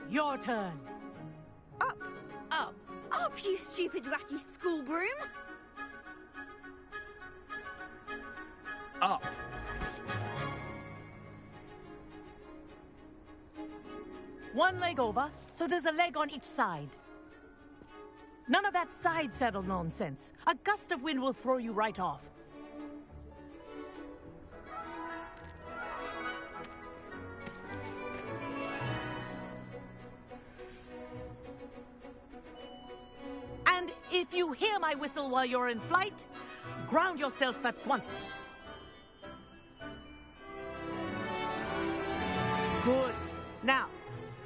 Your turn. Up. Up. Up, you stupid ratty school broom. Up. One leg over, so there's a leg on each side. None of that side saddle nonsense. A gust of wind will throw you right off. And if you hear my whistle while you're in flight, ground yourself at once. Good. Now,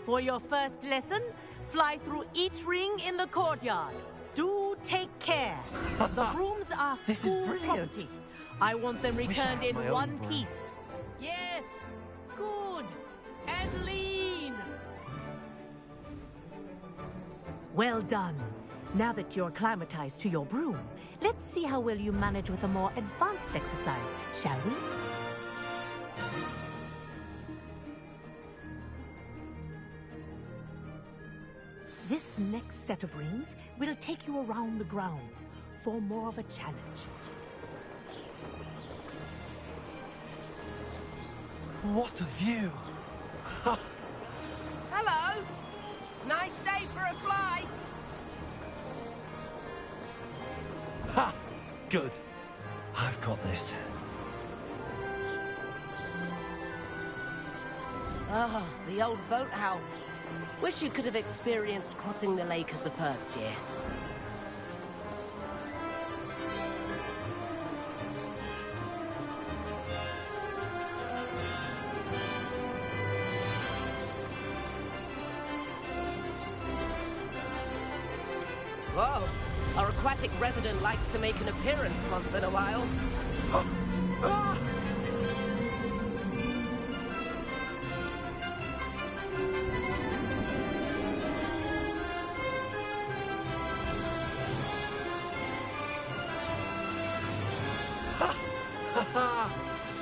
for your first lesson, fly through each ring in the courtyard. Do take care. The brooms are This is school brilliant. property. I want them Wish I returned had in my own one broom. piece. Yes. Good. And lean. Well done. Now that you're acclimatized to your broom, let's see how well you manage with a more advanced exercise, shall we? This next set of rings will take you around the grounds for more of a challenge. What a view! Hello. Nice day for a flight. Ha! Good. I've got this. Ah, the old boathouse. Wish you could have experienced crossing the lake as a first year. Whoa! Our aquatic resident likes to make an appearance once in a while. Ah!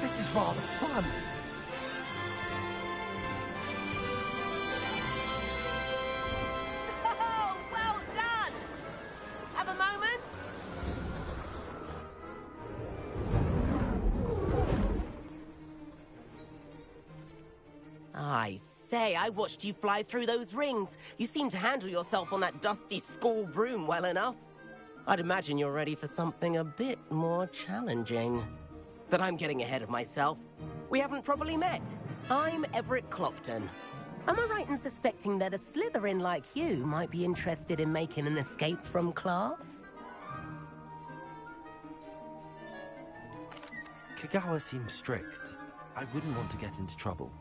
This is rather fun. Oh, well done! Have a moment? I say, I watched you fly through those rings. You seem to handle yourself on that dusty school broom well enough. I'd imagine you're ready for something a bit more challenging. But I'm getting ahead of myself. We haven't properly met. I'm Everett Clopton. Am I right in suspecting that a Slytherin like you might be interested in making an escape from class? Kagawa seems strict. I wouldn't want to get into trouble.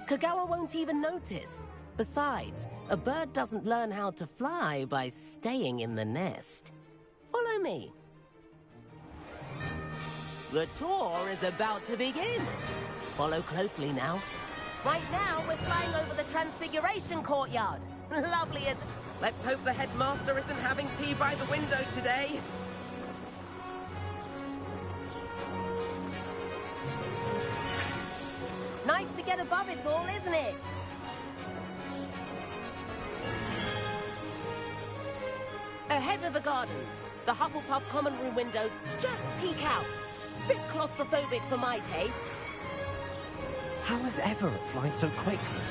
Kagawa won't even notice. Besides, a bird doesn't learn how to fly by staying in the nest. Follow me. The tour is about to begin. Follow closely now. Right now, we're flying over the Transfiguration Courtyard. Lovely, isn't it? Let's hope the headmaster isn't having tea by the window today. Nice to get above it all, isn't it? Ahead of the gardens, the Hufflepuff common room windows just peek out. Bit claustrophobic for my taste. How is Everett flying so quickly?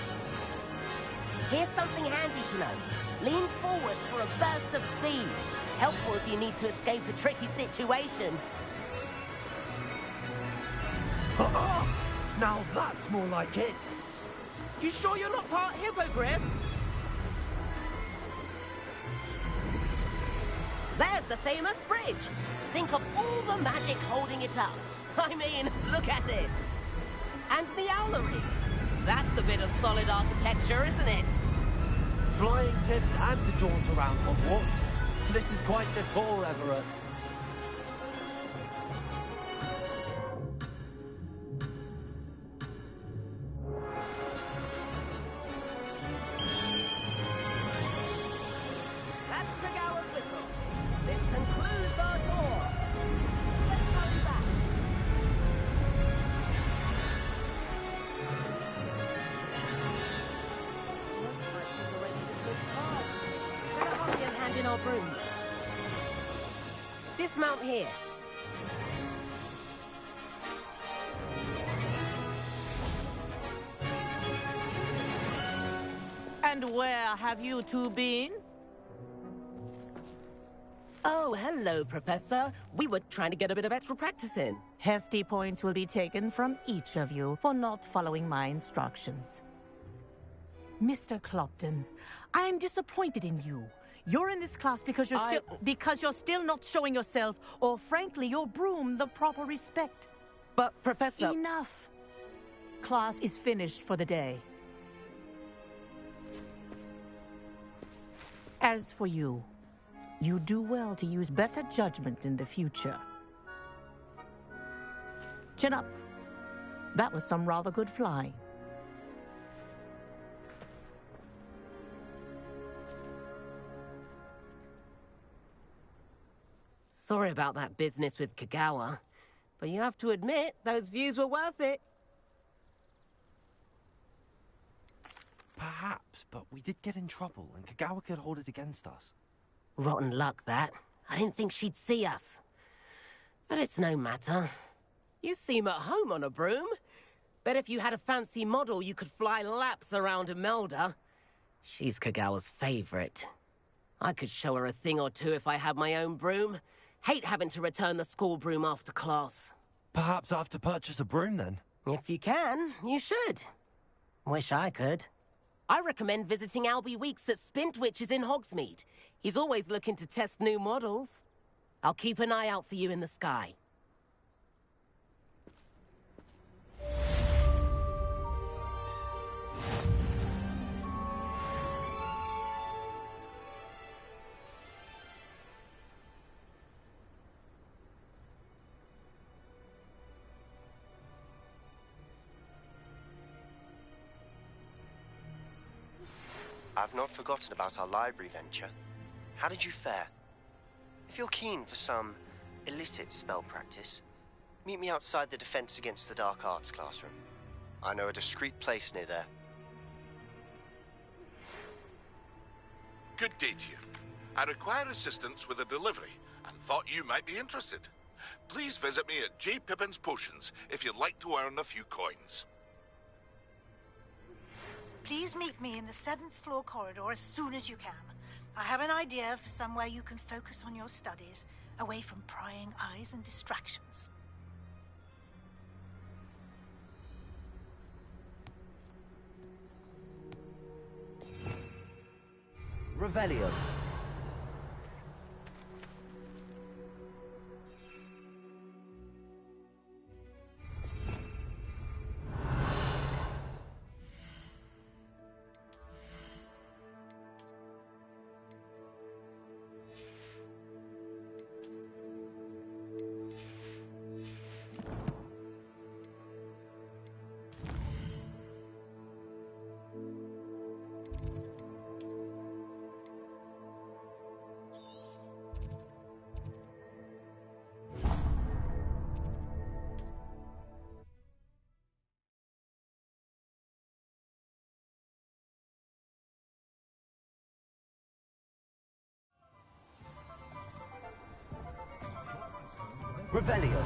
Here's something handy to know. Lean forward for a burst of speed. Helpful if you need to escape a tricky situation. Now that's more like it. You sure you're not part hippogriff? There's the famous bridge. Think of all the magic holding it up. I mean, look at it. And the owlery. That's a bit of solid architecture, isn't it? Flying tips and a jaunt around Hogwarts. This is quite the tour, Everett. That's Kagawa's whistle. This concludes our tour. Let's hurry back. Looks like brooms. Dismount here. And where have you two been? Oh, hello, Professor. We were trying to get a bit of extra practice in. Hefty points will be taken from each of you for not following my instructions. Mr. Clopton, I am disappointed in you. You're in this class because you're still not showing yourself, or frankly, your broom the proper respect. But, Professor... Enough. Class is finished for the day. As for you, you do well to use better judgment in the future. Chin up. That was some rather good flying. Sorry about that business with Kagawa, but you have to admit, those views were worth it. Perhaps, but we did get in trouble, and Kagawa could hold it against us. Rotten luck, that. I didn't think she'd see us. But it's no matter. You seem at home on a broom. Bet if you had a fancy model, you could fly laps around Imelda. She's Kagawa's favorite. I could show her a thing or two if I had my own broom. Hate having to return the school broom after class. Perhaps I have to purchase a broom, then? If you can, you should. Wish I could. I recommend visiting Albie Weeks at Spintwitches in Hogsmeade. He's always looking to test new models. I'll keep an eye out for you in the sky. I've not forgotten about our library venture. How did you fare? If you're keen for some illicit spell practice, meet me outside the Defense Against the Dark Arts classroom. I know a discreet place near there. Good day to you. I require assistance with a delivery and thought you might be interested. Please visit me at J. Pippin's Potions if you'd like to earn a few coins. Please meet me in the 7th floor corridor as soon as you can. I have an idea for somewhere you can focus on your studies, away from prying eyes and distractions. Revelio. Revelio.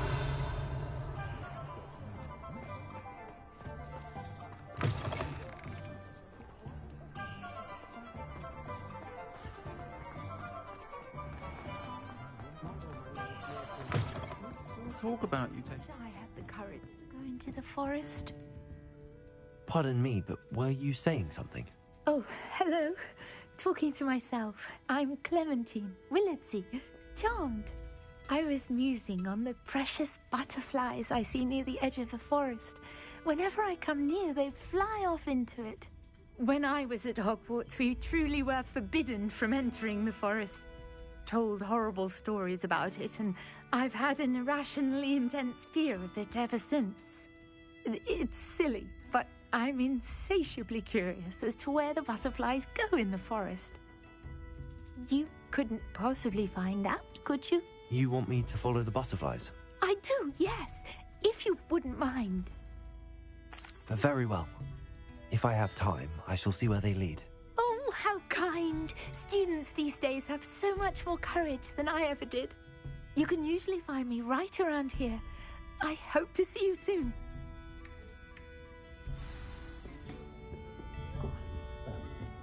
Talk about you taking. I have the courage to go into the forest. Pardon me, but were you saying something? Oh, hello. Talking to myself. I'm Clementine Willardsey, charmed. I was musing on the precious butterflies I see near the edge of the forest. Whenever I come near, they fly off into it. When I was at Hogwarts, we truly were forbidden from entering the forest. Told horrible stories about it, and I've had an irrationally intense fear of it ever since. It's silly, but I'm insatiably curious as to where the butterflies go in the forest. You couldn't possibly find out, could you? You want me to follow the butterflies? I do, yes, if you wouldn't mind. Very well. If I have time, I shall see where they lead. Oh, how kind. Students these days have so much more courage than I ever did. You can usually find me right around here. I hope to see you soon.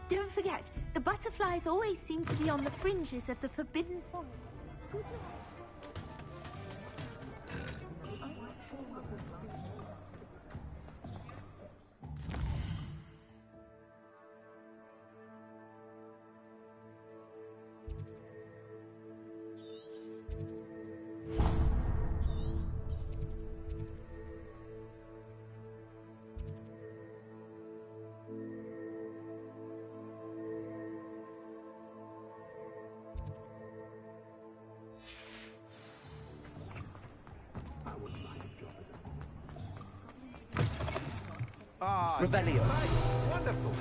Don't forget, the butterflies always seem to be on the fringes of the Forbidden Forest. Good night. Revelio. Wonderful.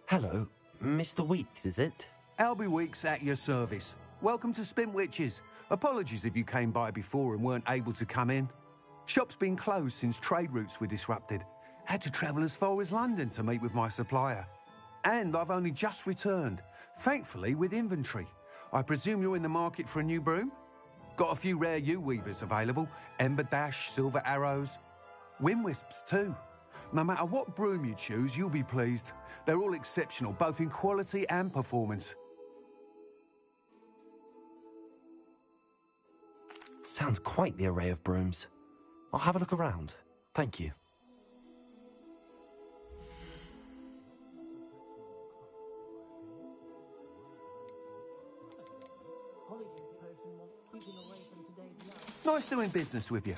Hello, Mr. Weeks, is it? Albie Weeks at your service. Welcome to Spintwitches. Apologies if you came by before and weren't able to come in. Shop's been closed since trade routes were disrupted. Had to travel as far as London to meet with my supplier. And I've only just returned, thankfully with inventory. I presume you're in the market for a new broom? Got a few rare U-weavers available. Ember Dash, Silver Arrows. Wind Wisps too. No matter what broom you choose, you'll be pleased. They're all exceptional, both in quality and performance. Sounds quite the array of brooms. I'll have a look around. Thank you. Nice doing business with you.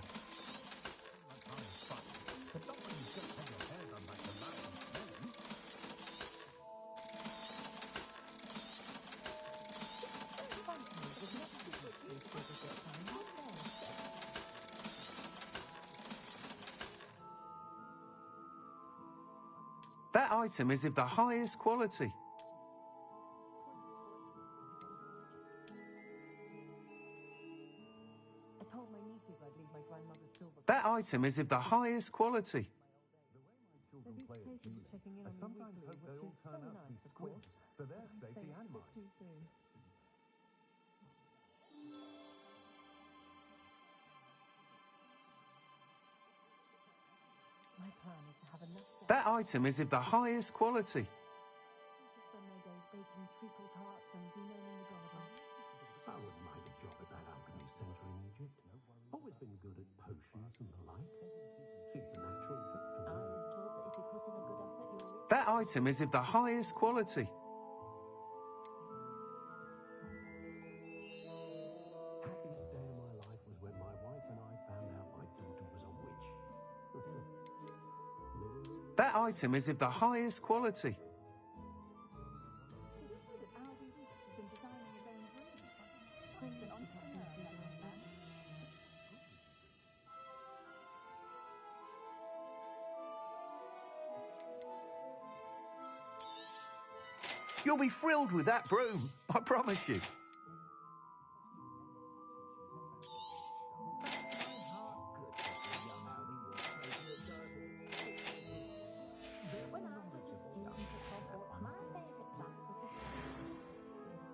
That item is of the highest quality. That item is of the highest quality. That item is of the highest quality. I wouldn't mind a job at that alchemy centre in Egypt. Always been good at potions and the like. Seems a natural fit. That item is of the highest quality. Happiest day of my life was when my wife and I found out my daughter was a witch. That item is of the highest quality. You'll be thrilled with that broom, I promise you.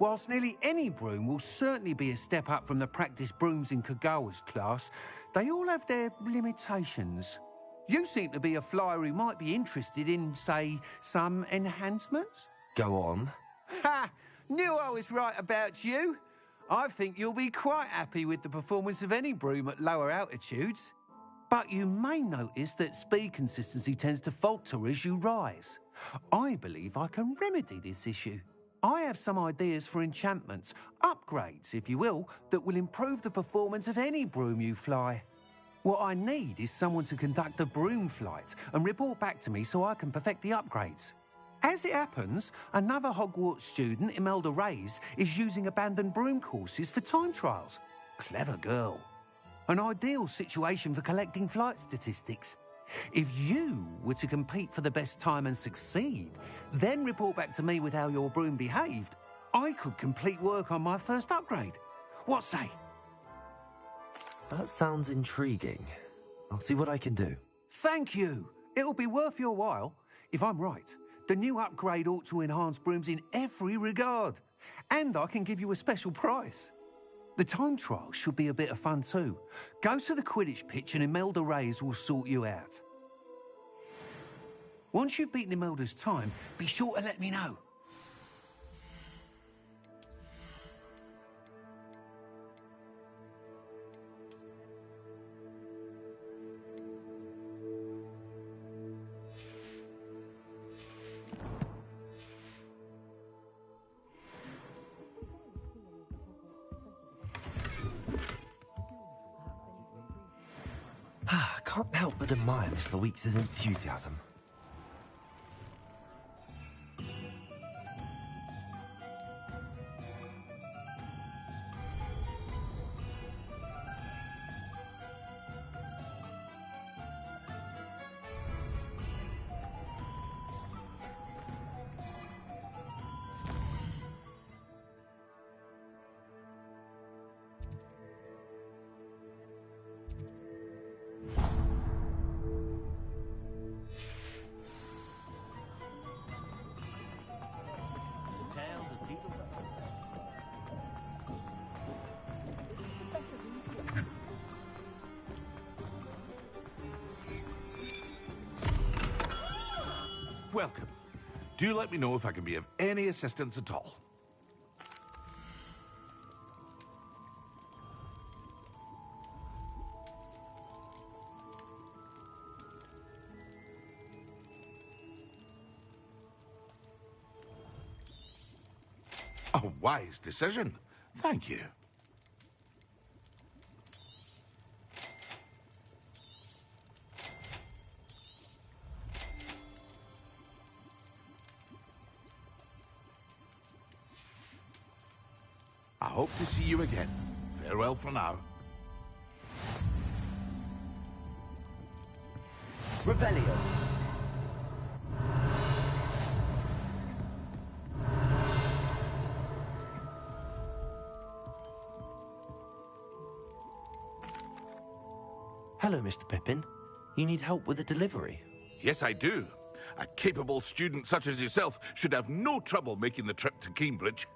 Whilst nearly any broom will certainly be a step up from the practice brooms in Kagawa's class, they all have their limitations. You seem to be a flyer who might be interested in, say, some enhancements? Go on. Ha! Knew I was right about you. I think you'll be quite happy with the performance of any broom at lower altitudes. But you may notice that speed consistency tends to falter as you rise. I believe I can remedy this issue. I have some ideas for enchantments, upgrades, if you will, that will improve the performance of any broom you fly. What I need is someone to conduct a broom flight and report back to me so I can perfect the upgrades. As it happens, another Hogwarts student, Imelda Reyes, is using abandoned broom courses for time trials. Clever girl. An ideal situation for collecting flight statistics. If you were to compete for the best time and succeed, then report back to me with how your broom behaved, I could complete work on my first upgrade. What say? That sounds intriguing. I'll see what I can do. Thank you. It'll be worth your while. If I'm right, the new upgrade ought to enhance brooms in every regard. And I can give you a special price. The time trial should be a bit of fun too. Go to the Quidditch pitch and Imelda Reyes will sort you out. Once you've beaten Imelda's time, be sure to let me know. I can't help but admire Miss Louise's enthusiasm. Welcome. Do let me know if I can be of any assistance at all. A wise decision. Thank you. I hope to see you again. Farewell for now. Revelio. Hello, Mr. Pippin. You need help with a delivery? Yes, I do. A capable student such as yourself should have no trouble making the trip to Cambridge.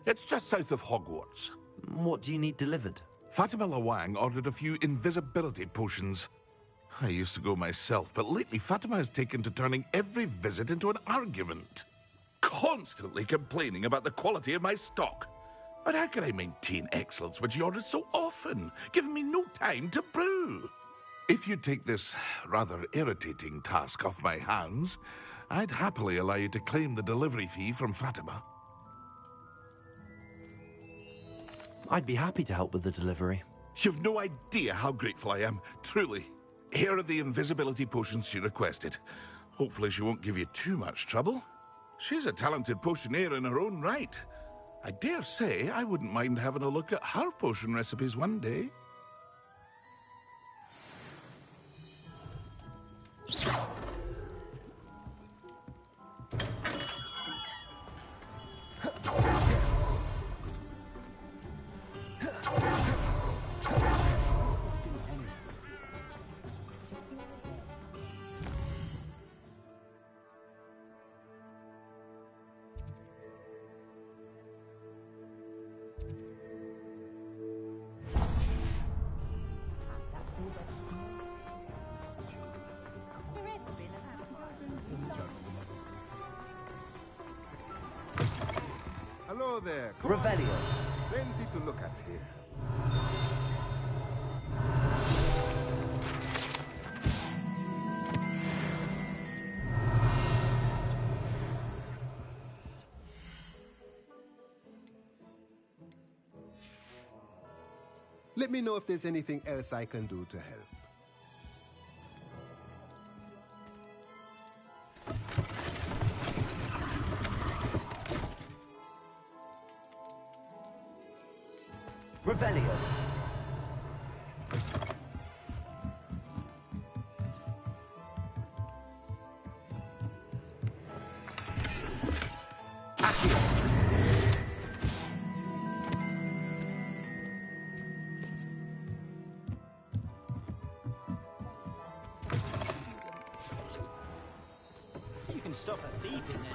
It's just south of Hogwarts. What do you need delivered? Fatima Lawang ordered a few invisibility potions. I used to go myself, but lately Fatima has taken to turning every visit into an argument. Constantly complaining about the quality of my stock. But how can I maintain excellence when she orders so often, giving me no time to brew? If you take this rather irritating task off my hands, I'd happily allow you to claim the delivery fee from Fatima. I'd be happy to help with the delivery. You've no idea how grateful I am, truly. Here are the invisibility potions she requested. Hopefully she won't give you too much trouble. She's a talented potioneer in her own right. I dare say I wouldn't mind having a look at her potion recipes one day. Hello there. Revelio. Plenty to look at here. Let me know if there's anything else I can do to help. Revelio. can stop a thief in there.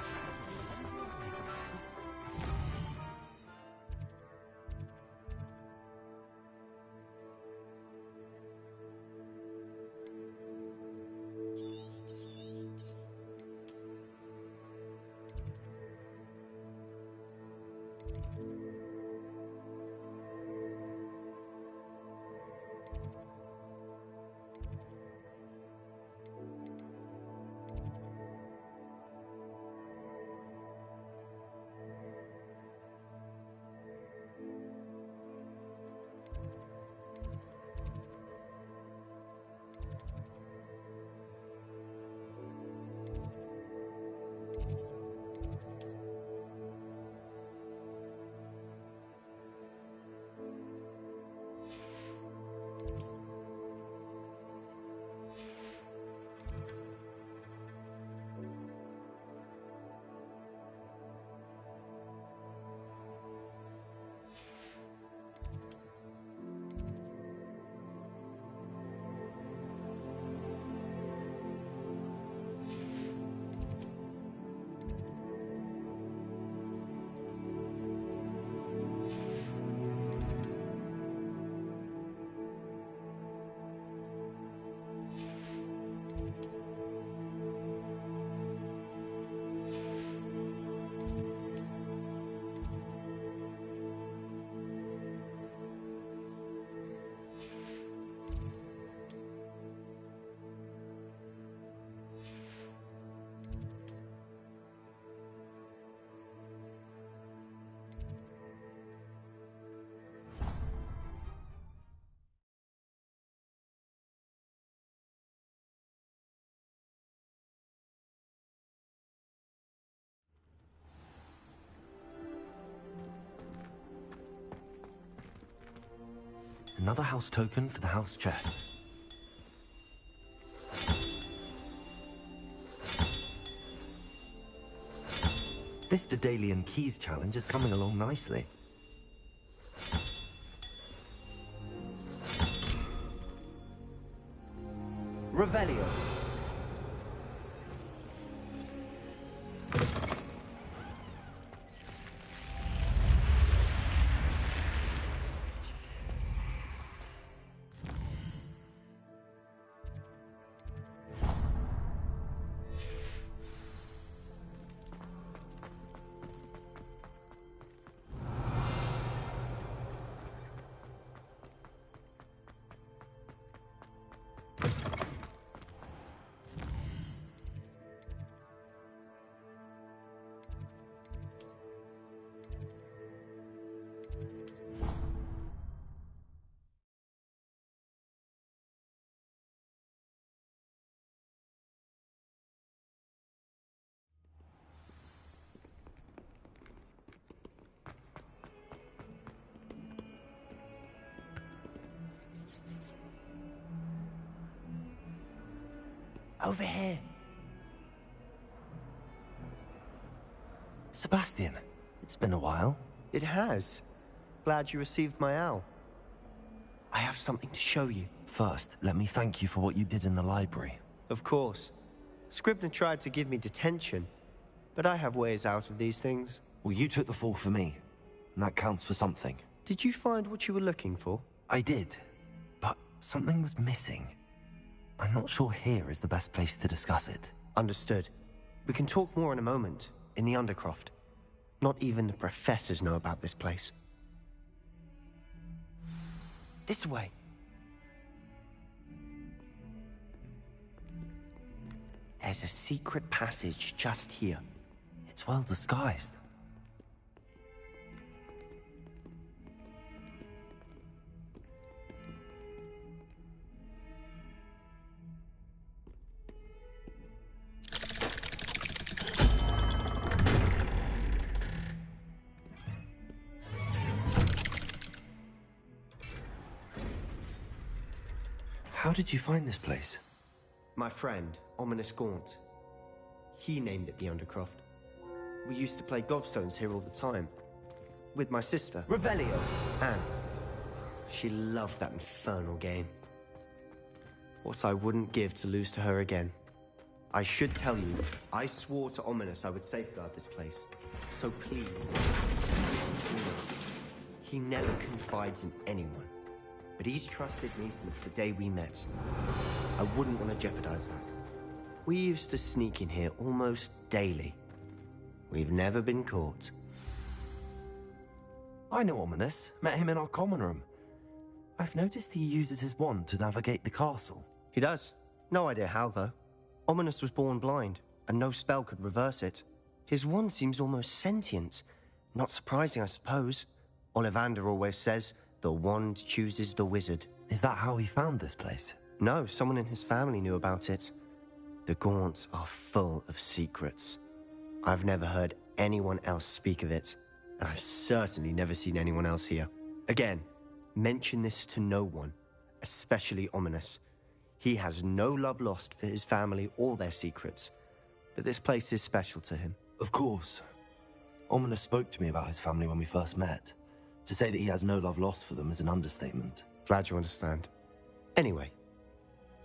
Another house token for the house chest. This Daedalian Keys challenge is coming along nicely. Revelio. Over here. Sebastian, it's been a while. It has. Glad you received my owl. I have something to show you. First, let me thank you for what you did in the library. Of course. Scribner tried to give me detention, but I have ways out of these things. Well, you took the fall for me, and that counts for something. Did you find what you were looking for? I did, but something was missing. I'm not sure here is the best place to discuss it. Understood. We can talk more in a moment, in the Undercroft. Not even the professors know about this place. This way. There's a secret passage just here. It's well disguised. How did you find this place? My friend, Ominous Gaunt. He named it the Undercroft. We used to play gobstones here all the time. With my sister. Revelio. Anne. She loved that infernal game. What I wouldn't give to lose to her again. I should tell you, I swore to Ominous I would safeguard this place. So please, he never confides in anyone. But he's trusted me since the day we met. I wouldn't want to jeopardize that. We used to sneak in here almost daily. We've never been caught. I know Ominous. Met him in our common room. I've noticed he uses his wand to navigate the castle. He does. No idea how, though. Ominous was born blind, and no spell could reverse it. His wand seems almost sentient. Not surprising, I suppose. Ollivander always says, the wand chooses the wizard. Is that how he found this place? No, someone in his family knew about it. The Gaunts are full of secrets. I've never heard anyone else speak of it, and I've certainly never seen anyone else here. Again, mention this to no one, especially Ominous. He has no love lost for his family or their secrets, but this place is special to him. Of course. Ominous spoke to me about his family when we first met. To say that he has no love lost for them is an understatement. Glad you understand. Anyway,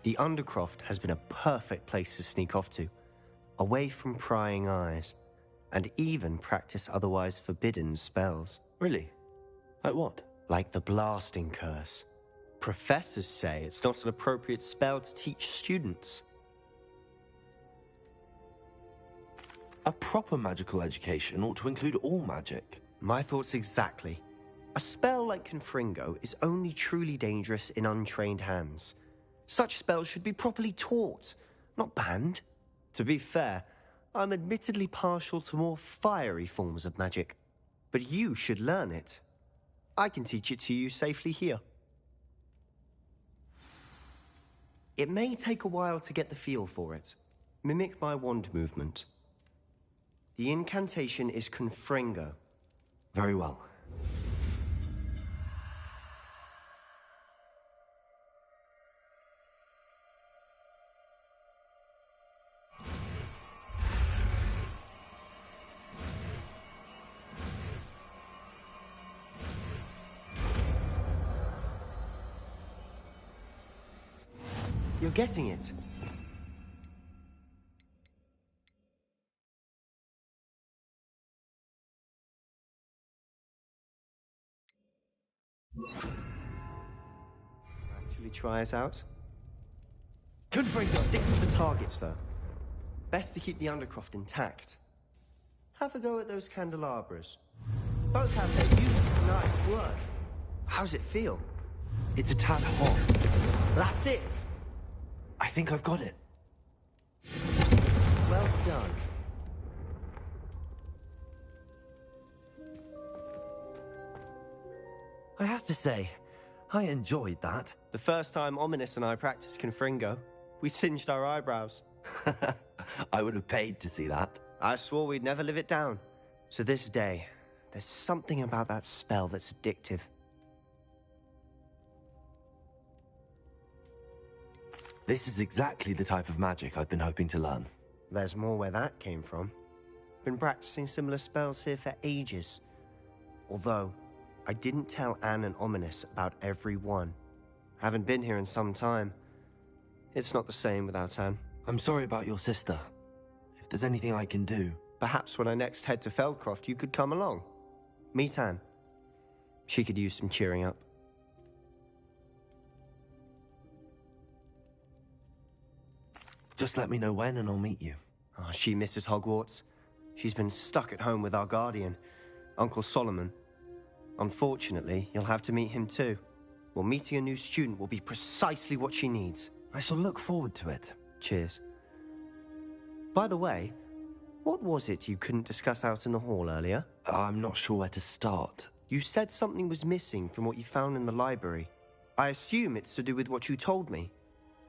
the Undercroft has been a perfect place to sneak off to, away from prying eyes, and even practice otherwise forbidden spells. Really? Like what? Like the blasting curse. Professors say it's not an appropriate spell to teach students. A proper magical education ought to include all magic. My thoughts exactly. A spell like Confringo is only truly dangerous in untrained hands. Such spells should be properly taught, not banned. To be fair, I'm admittedly partial to more fiery forms of magic. But you should learn it. I can teach it to you safely here. It may take a while to get the feel for it. Mimic my wand movement. The incantation is Confringo. Very well. You're getting it. Actually try it out. Confringo, stick to the targets, though. Best to keep the Undercroft intact. Have a go at those candelabras. Both have their use. Nice work. How's it feel? It's a tad hot. That's it. I think I've got it. Well done. I have to say, I enjoyed that. The first time Ominous and I practiced Confringo, we singed our eyebrows. I would have paid to see that. I swore we'd never live it down. To this day, there's something about that spell that's addictive. This is exactly the type of magic I've been hoping to learn. There's more where that came from. Been practicing similar spells here for ages. Although, I didn't tell Anne and Ominous about every one. Haven't been here in some time. It's not the same without Anne. I'm sorry about your sister. If there's anything I can do... Perhaps when I next head to Feldcroft, you could come along. Meet Anne. She could use some cheering up. Just let me know when and I'll meet you. Oh, she misses Hogwarts. She's been stuck at home with our guardian, Uncle Solomon. Unfortunately, you'll have to meet him too. Well, meeting a new student will be precisely what she needs. I shall look forward to it. Cheers. By the way, what was it you couldn't discuss out in the hall earlier? I'm not sure where to start. You said something was missing from what you found in the library. I assume it's to do with what you told me.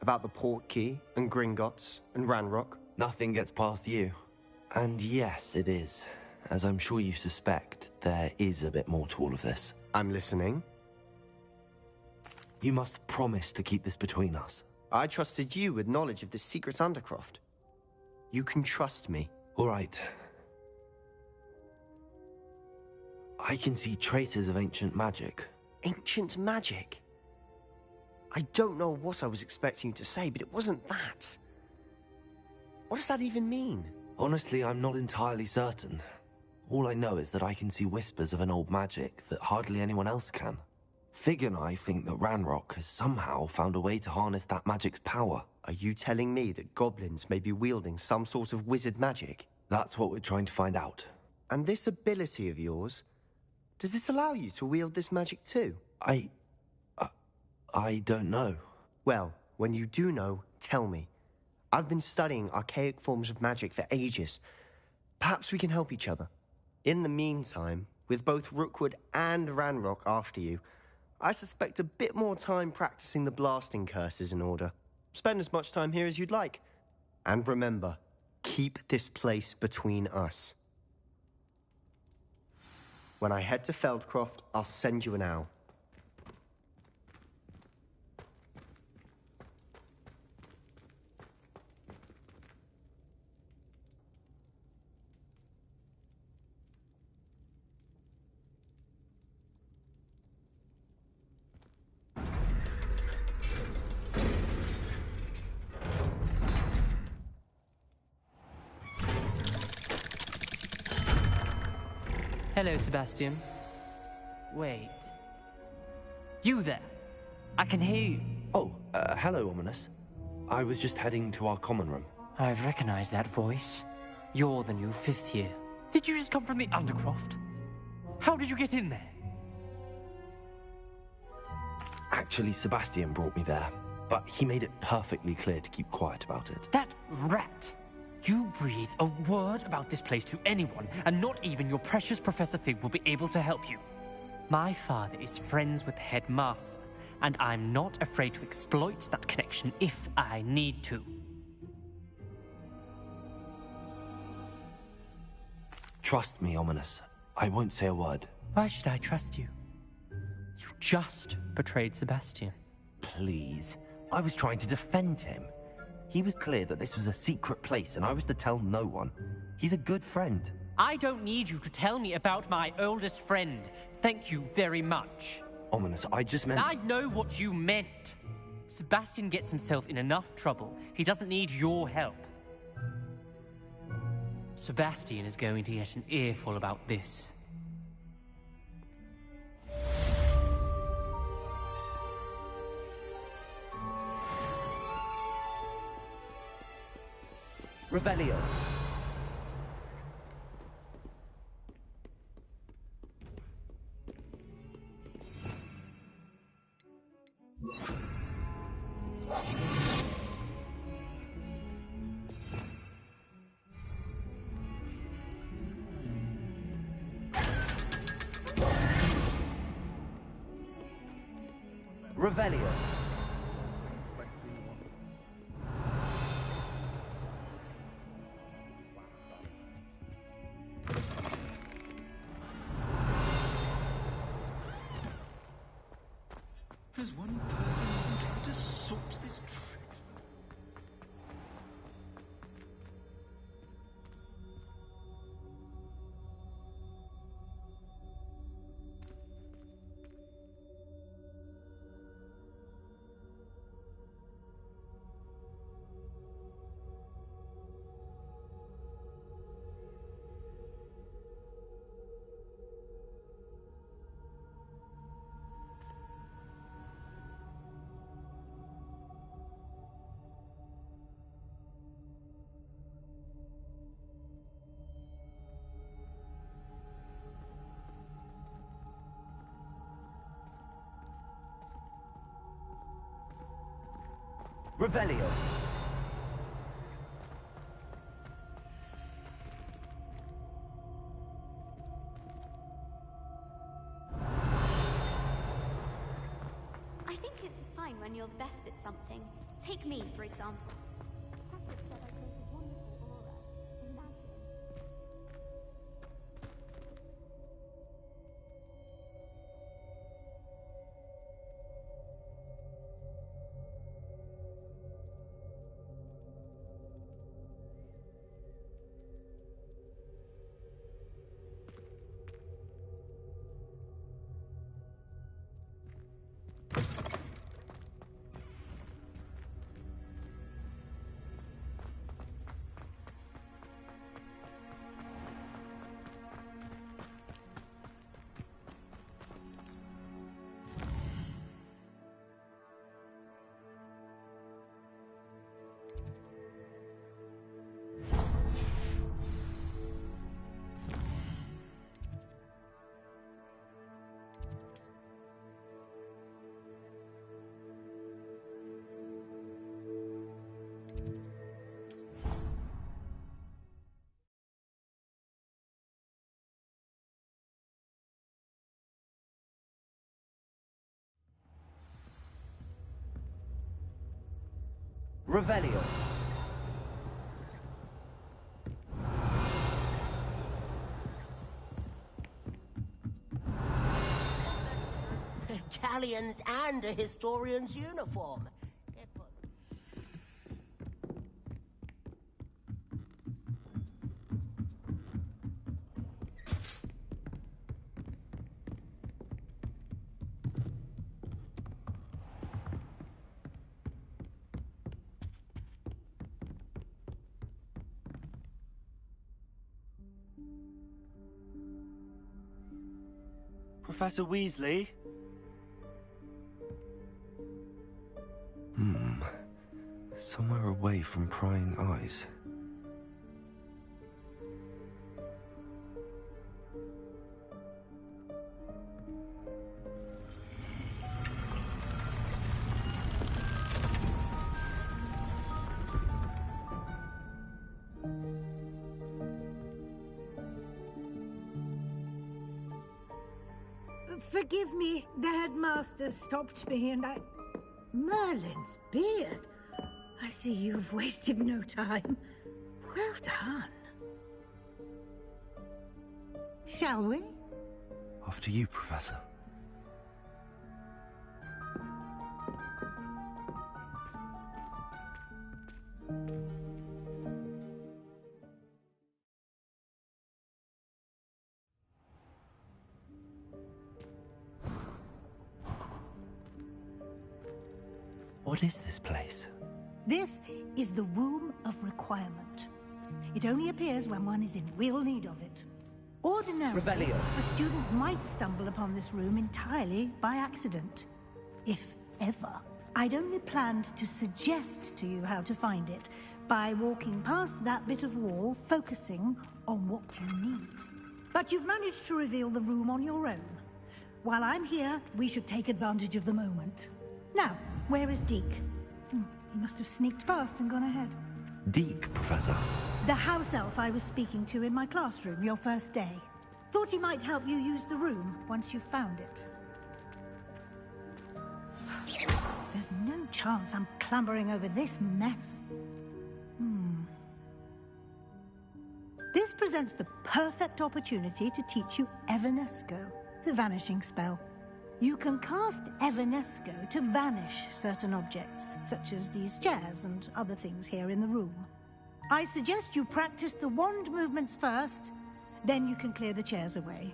About the Portkey, and Gringotts, and Ranrock. Nothing gets past you. And yes, it is. As I'm sure you suspect, there is a bit more to all of this. I'm listening. You must promise to keep this between us. I trusted you with knowledge of the secret Undercroft. You can trust me. All right. I can see traces of ancient magic. Ancient magic? I don't know what I was expecting you to say, but it wasn't that. What does that even mean? Honestly, I'm not entirely certain. All I know is that I can see whispers of an old magic that hardly anyone else can. Fig and I think that Ranrock has somehow found a way to harness that magic's power. Are you telling me that goblins may be wielding some sort of wizard magic? That's what we're trying to find out. And this ability of yours, does it allow you to wield this magic too? I don't know. Well, when you do know, tell me. I've been studying archaic forms of magic for ages. Perhaps we can help each other. In the meantime, with both Rookwood and Ranrock after you, I suspect a bit more time practicing the blasting curse is in order. Spend as much time here as you'd like. And remember, keep this place between us. When I head to Feldcroft, I'll send you an owl. Hello, Sebastian. Wait. You there? I can hear you. Oh, hello, Ominous. I was just heading to our common room. I've recognized that voice. You're the new 5th year. Did you just come from the Undercroft? How did you get in there? Actually, Sebastian brought me there, but he made it perfectly clear to keep quiet about it. That rat! You breathe a word about this place to anyone, and not even your precious Professor Fig will be able to help you. My father is friends with the headmaster, and I'm not afraid to exploit that connection if I need to. Trust me, Ominous. I won't say a word. Why should I trust you? You just betrayed Sebastian. Please. I was trying to defend him. He was clear that this was a secret place, and I was to tell no one. He's a good friend. I don't need you to tell me about my oldest friend. Thank you very much. Ominous, I just meant... I know what you meant. Sebastian gets himself in enough trouble. He doesn't need your help. Sebastian is going to get an earful about this. Revelio. Revelio. Has one person even tried to sort this trick? Revelio. I think it's a sign when you're the best at something. Take me, for example. Revelio. Galleons and a historian's uniform. Professor Weasley? Somewhere away from prying eyes. Forgive me, the headmaster stopped me and I... Merlin's beard. I see you've wasted no time. Well done. Shall we? After you, Professor. What is this place? This is the Room of Requirement. It only appears when one is in real need of it. Ordinarily, Revelio. a student might stumble upon this room entirely by accident. If ever. I'd only planned to suggest to you how to find it by walking past that bit of wall, focusing on what you need. But you've managed to reveal the room on your own. While I'm here, we should take advantage of the moment. Now, where is Deke? He must have sneaked past and gone ahead. Deke, Professor. The house elf I was speaking to in my classroom your first day. Thought he might help you use the room once you found it. There's no chance I'm clambering over this mess. This presents the perfect opportunity to teach you Evanesco, the vanishing spell. You can cast Evanesco to vanish certain objects, such as these chairs and other things here in the room. I suggest you practice the wand movements first, then you can clear the chairs away.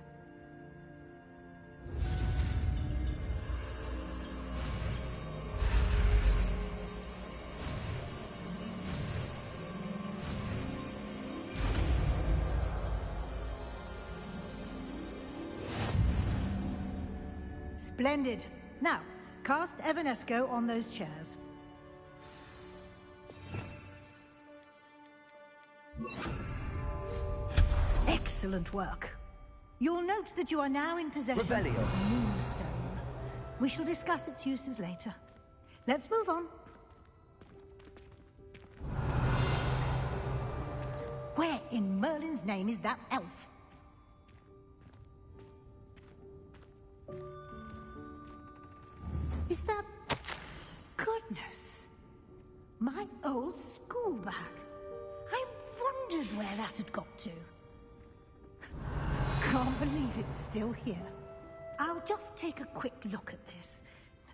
Splendid. Now, cast Evanesco on those chairs. Excellent work. You'll note that you are now in possession of Moonstone. We shall discuss its uses later. Let's move on. Where in Merlin's name is that elf? Is that... Goodness. My old school bag. I wondered where that had got to. Can't believe it's still here. I'll just take a quick look at this.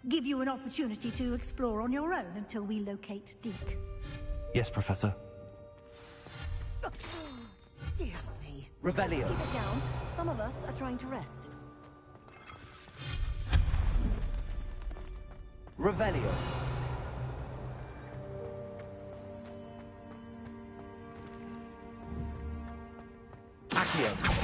Give you an opportunity to explore on your own until we locate Deke. Yes, Professor. Dear me. Revelio. Keep it down. Some of us are trying to rest. Revelio. Accio.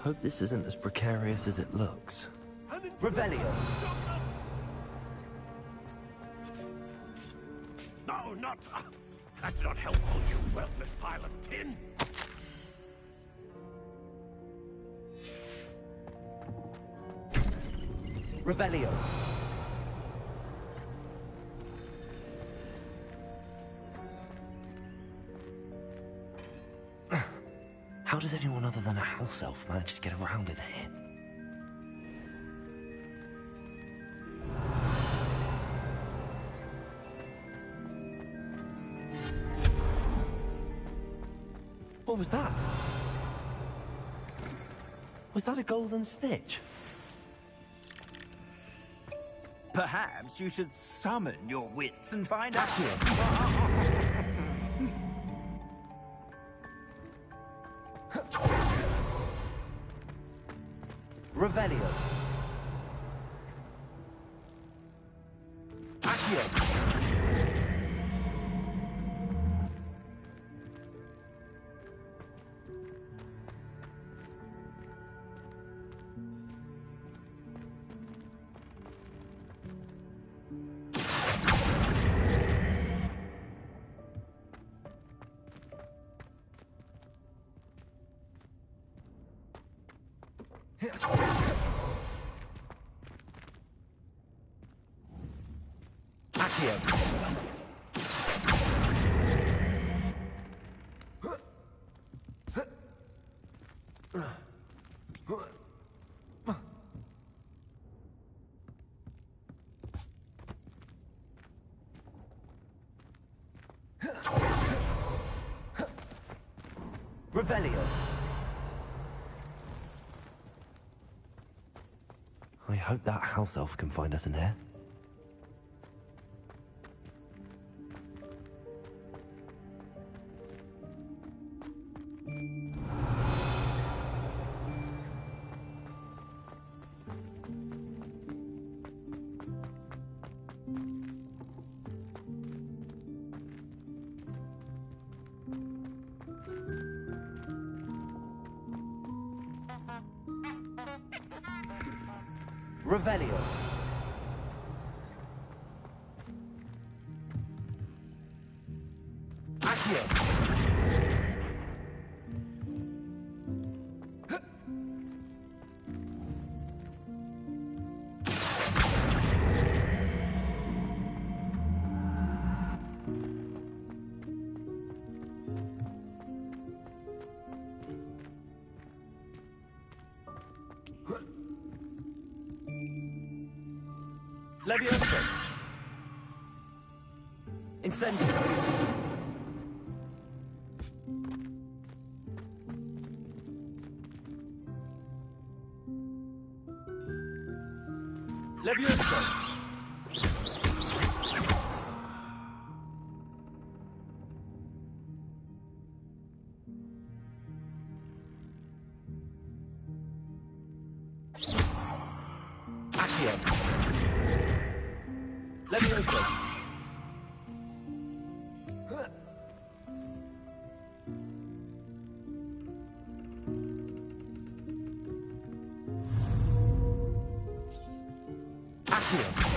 Hope this isn't as precarious as it looks. Revelio. not. That's not helpful, you worthless pile of tin. Revelio. How does anyone other than a house elf manage to get around in here? What was that? Was that a golden snitch? Perhaps you should summon your wits and find out. Revelio. Accio. Revelio. I hope that house elf can find us in here. Revelio. Accio. Levioso. Incendio. Levioso. Accio. Levioso. Accio.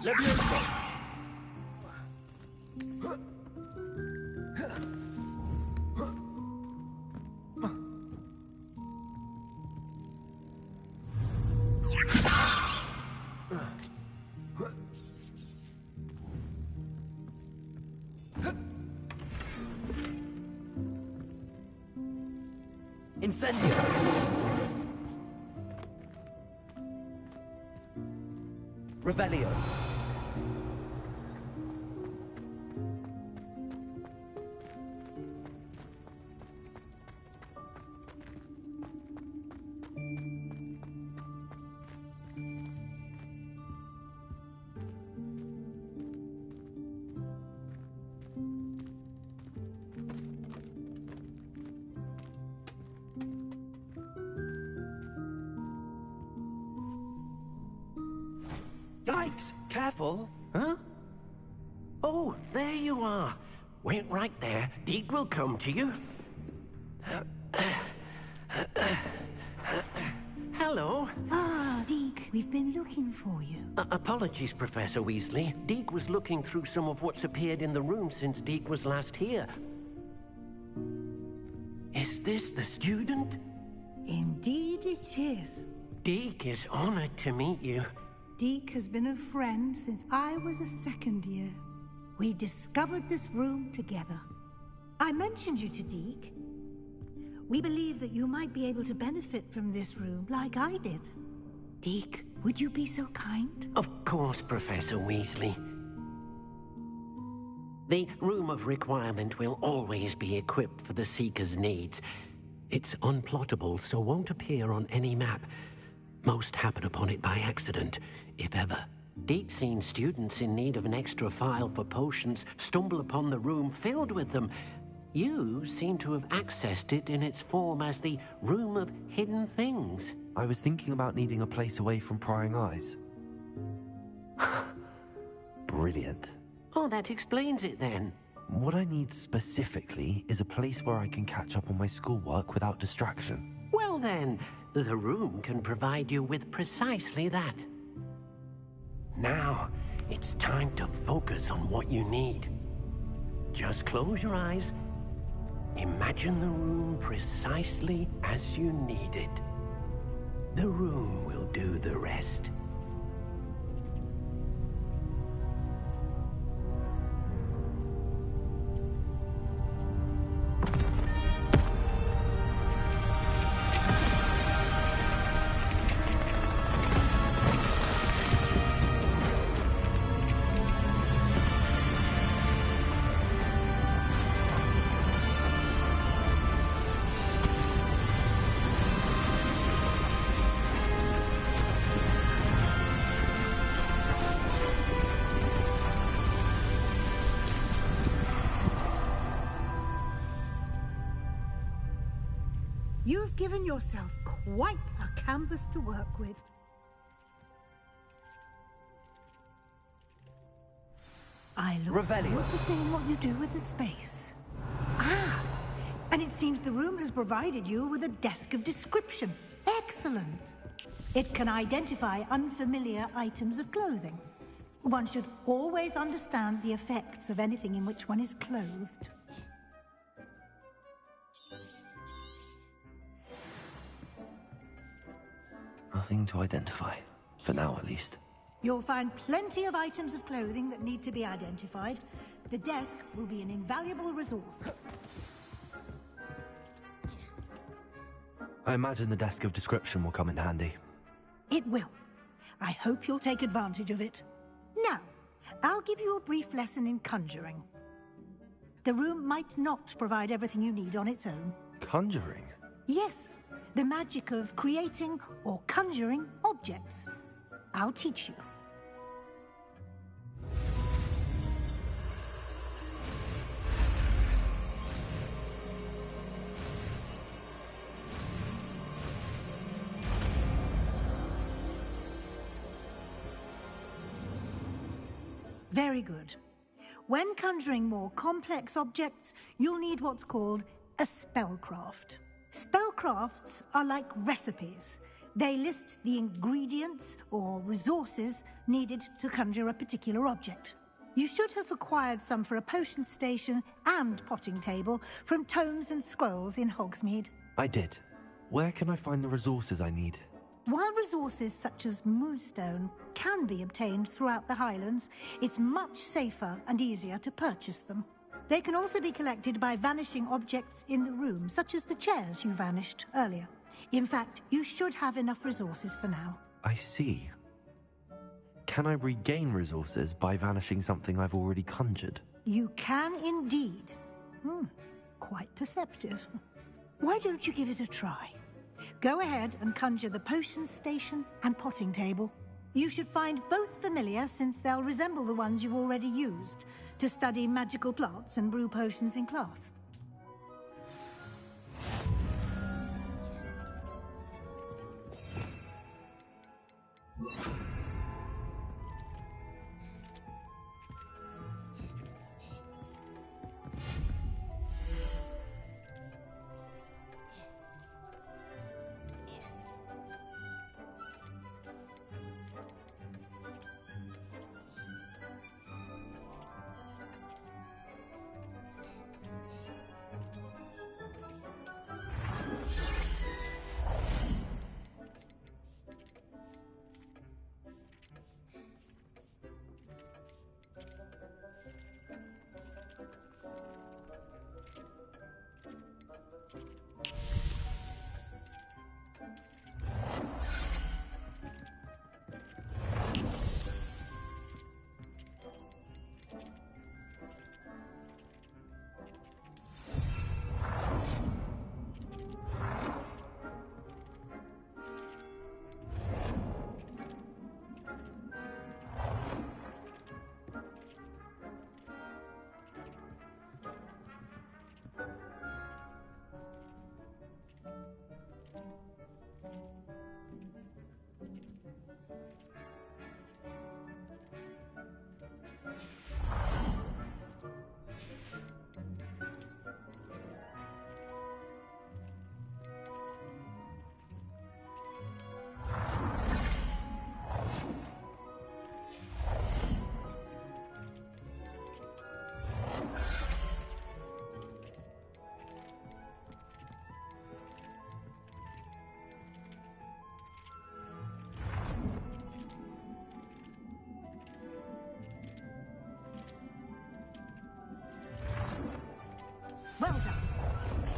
Levioso. Incendio. Revelio. Yikes! Careful! Huh? Oh, there you are! Wait right there. Deke will come to you. Hello. Ah, Deke, we've been looking for you. Apologies, Professor Weasley. Deke was looking through some of what's appeared in the room since Deke was last here. Is this the student? Indeed it is. Deke is honored to meet you. Deke has been a friend since I was a second year. We discovered this room together. I mentioned you to Deke. We believe that you might be able to benefit from this room like I did. Deke, would you be so kind? Of course, Professor Weasley. The Room of Requirement will always be equipped for the Seeker's needs. It's unplottable, so won't appear on any map. Most happen upon it by accident, if ever. Deke's seen students in need of an extra file for potions stumble upon the room filled with them. You seem to have accessed it in its form as the Room of Hidden Things. I was thinking about needing a place away from prying eyes. Brilliant. Oh, that explains it then. What I need specifically is a place where I can catch up on my schoolwork without distraction. Well then, the room can provide you with precisely that. Now, it's time to focus on what you need. Just close your eyes. Imagine the room precisely as you need it. The room will do the rest. You've given yourself quite a canvas to work with. I look forward to seeing what you do with the space. Ah, and it seems the room has provided you with a desk of description. Excellent. It can identify unfamiliar items of clothing. One should always understand the effects of anything in which one is clothed. Nothing to identify, for now at least. You'll find plenty of items of clothing that need to be identified. The desk will be an invaluable resource. I imagine the desk of description will come in handy. It will. I hope you'll take advantage of it. Now, I'll give you a brief lesson in conjuring. The room might not provide everything you need on its own. Conjuring? Yes, the magic of creating or conjuring objects. I'll teach you. Very good. When conjuring more complex objects, you'll need what's called a spellcraft. Spellcrafts are like recipes. They list the ingredients or resources needed to conjure a particular object. You should have acquired some for a potion station and potting table from tomes and scrolls in Hogsmeade. I did. Where can I find the resources I need? While resources such as Moonstone can be obtained throughout the Highlands, it's much safer and easier to purchase them. They can also be collected by vanishing objects in the room, such as the chairs you vanished earlier. In fact, you should have enough resources for now. I see. Can I regain resources by vanishing something I've already conjured? You can indeed. Quite perceptive. Why don't you give it a try? Go ahead and conjure the potion station and potting table. You should find both familiar, since they'll resemble the ones you've already used to study magical plants and brew potions in class.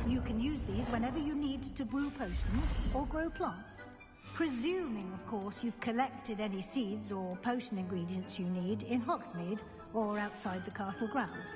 You can use these whenever you need to brew potions or grow plants. Presuming, of course, you've collected any seeds or potion ingredients you need in Hogsmeade or outside the castle grounds.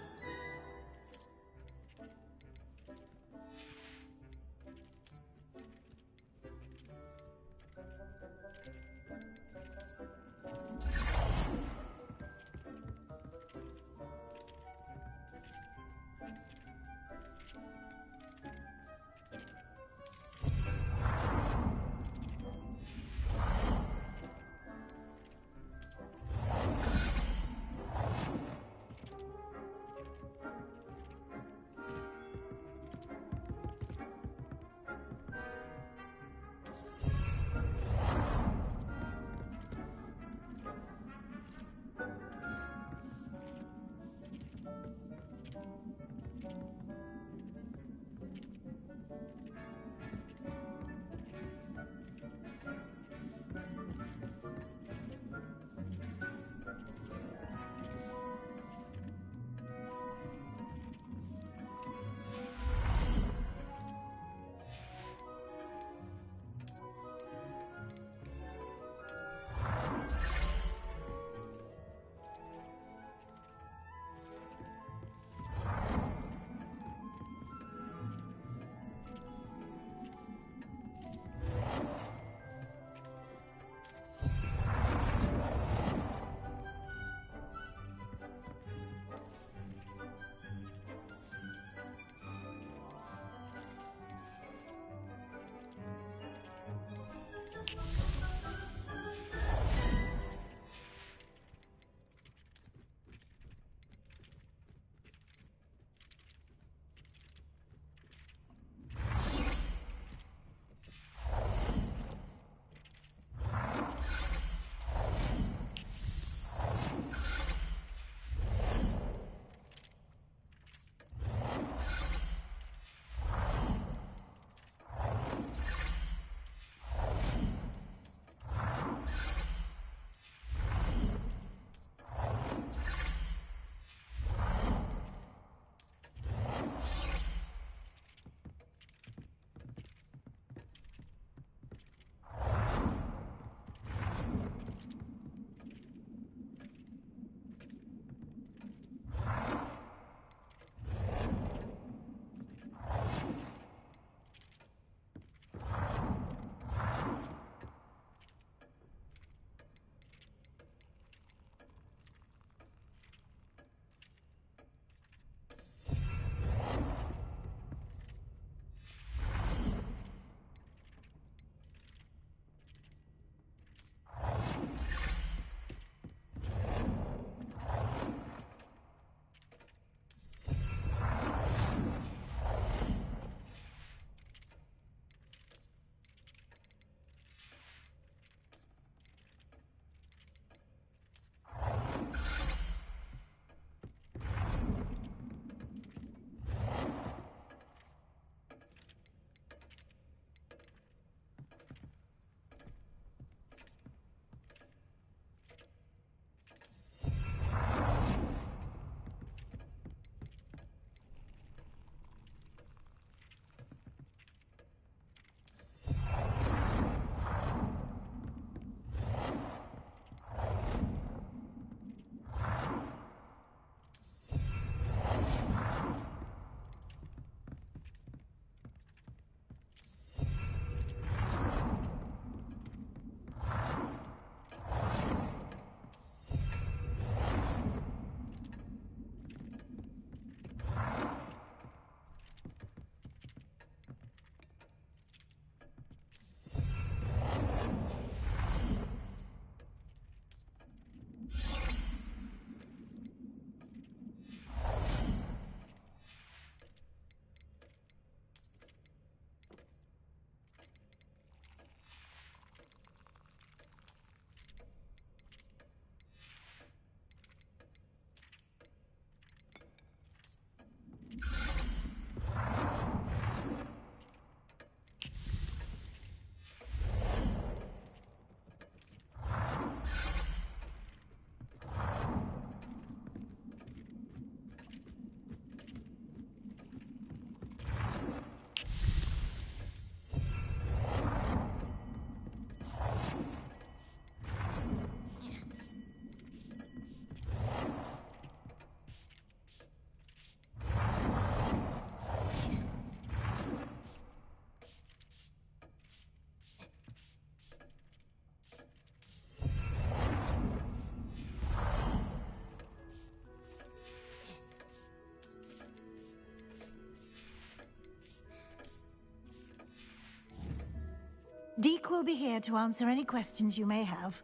Deke will be here to answer any questions you may have.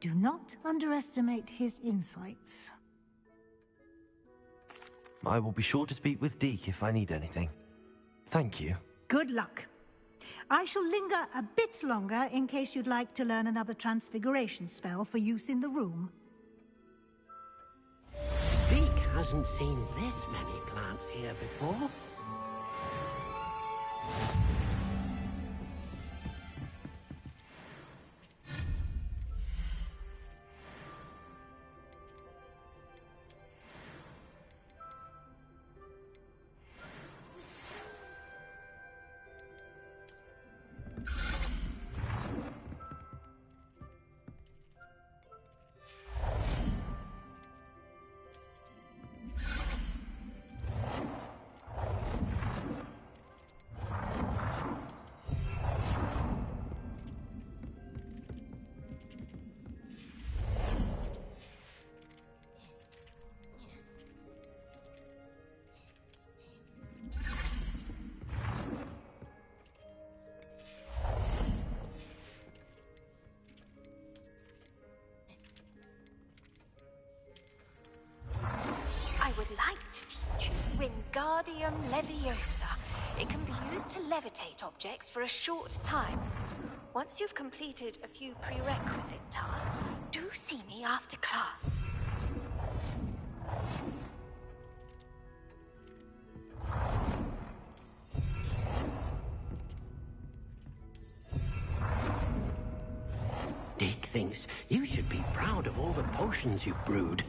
Do not underestimate his insights. I will be sure to speak with Deke if I need anything. Thank you. Good luck. I shall linger a bit longer in case you'd like to learn another transfiguration spell for use in the room. Deke hasn't seen this many plants here before. I would like to teach you Wingardium Leviosa. It can be used to levitate objects for a short time. Once you've completed a few prerequisite tasks, do see me after class. Deke thinks you should be proud of all the potions you've brewed.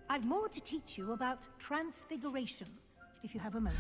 I've more to teach you about transfiguration, if you have a moment.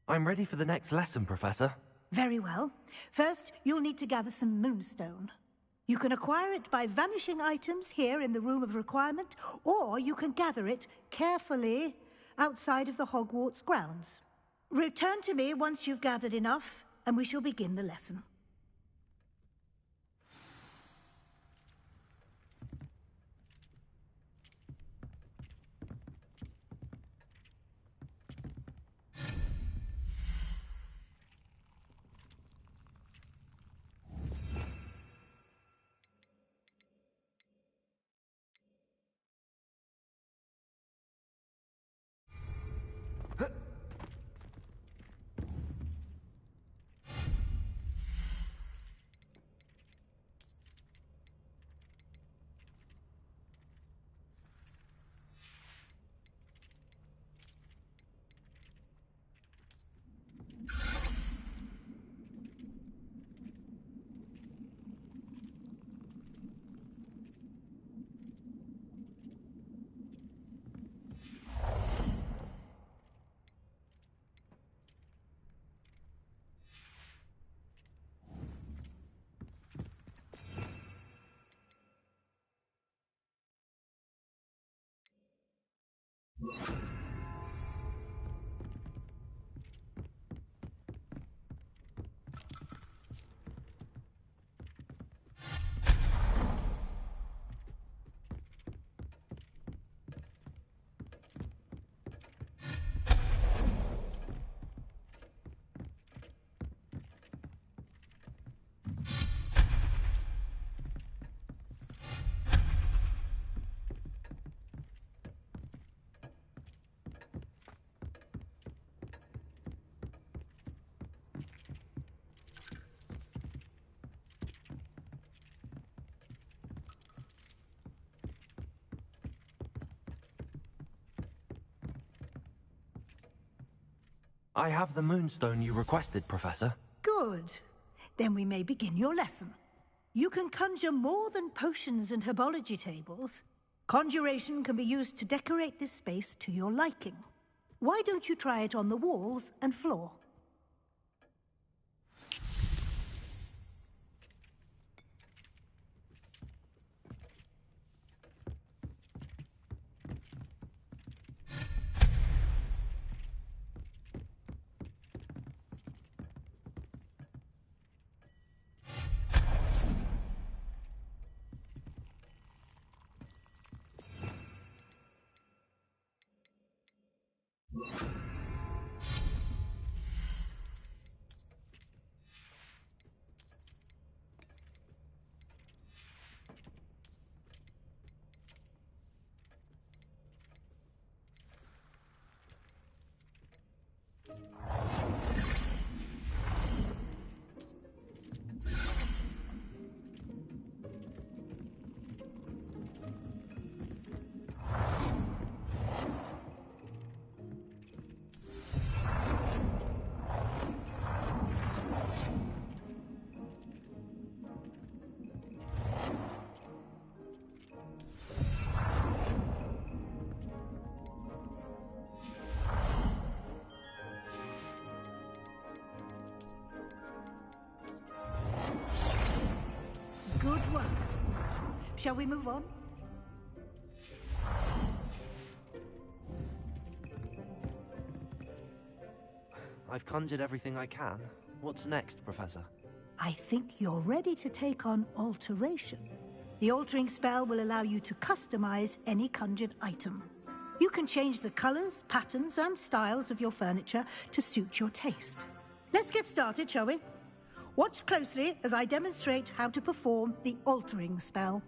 I'm ready for the next lesson, Professor. Very well. First, you'll need to gather some moonstone. You can acquire it by vanishing items here in the Room of Requirement, or you can gather it carefully outside of the Hogwarts grounds. Return to me once you've gathered enough, and we shall begin the lesson. I have the moonstone you requested, Professor. Good. Then we may begin your lesson. You can conjure more than potions and herbology tables. Conjuration can be used to decorate this space to your liking. Why don't you try it on the walls and floor? Good work. Shall we move on? I've conjured everything I can. What's next, Professor? I think you're ready to take on alteration. The altering spell will allow you to customize any conjured item. You can change the colors, patterns, and styles of your furniture to suit your taste. Let's get started, shall we? Watch closely as I demonstrate how to perform the altering spell.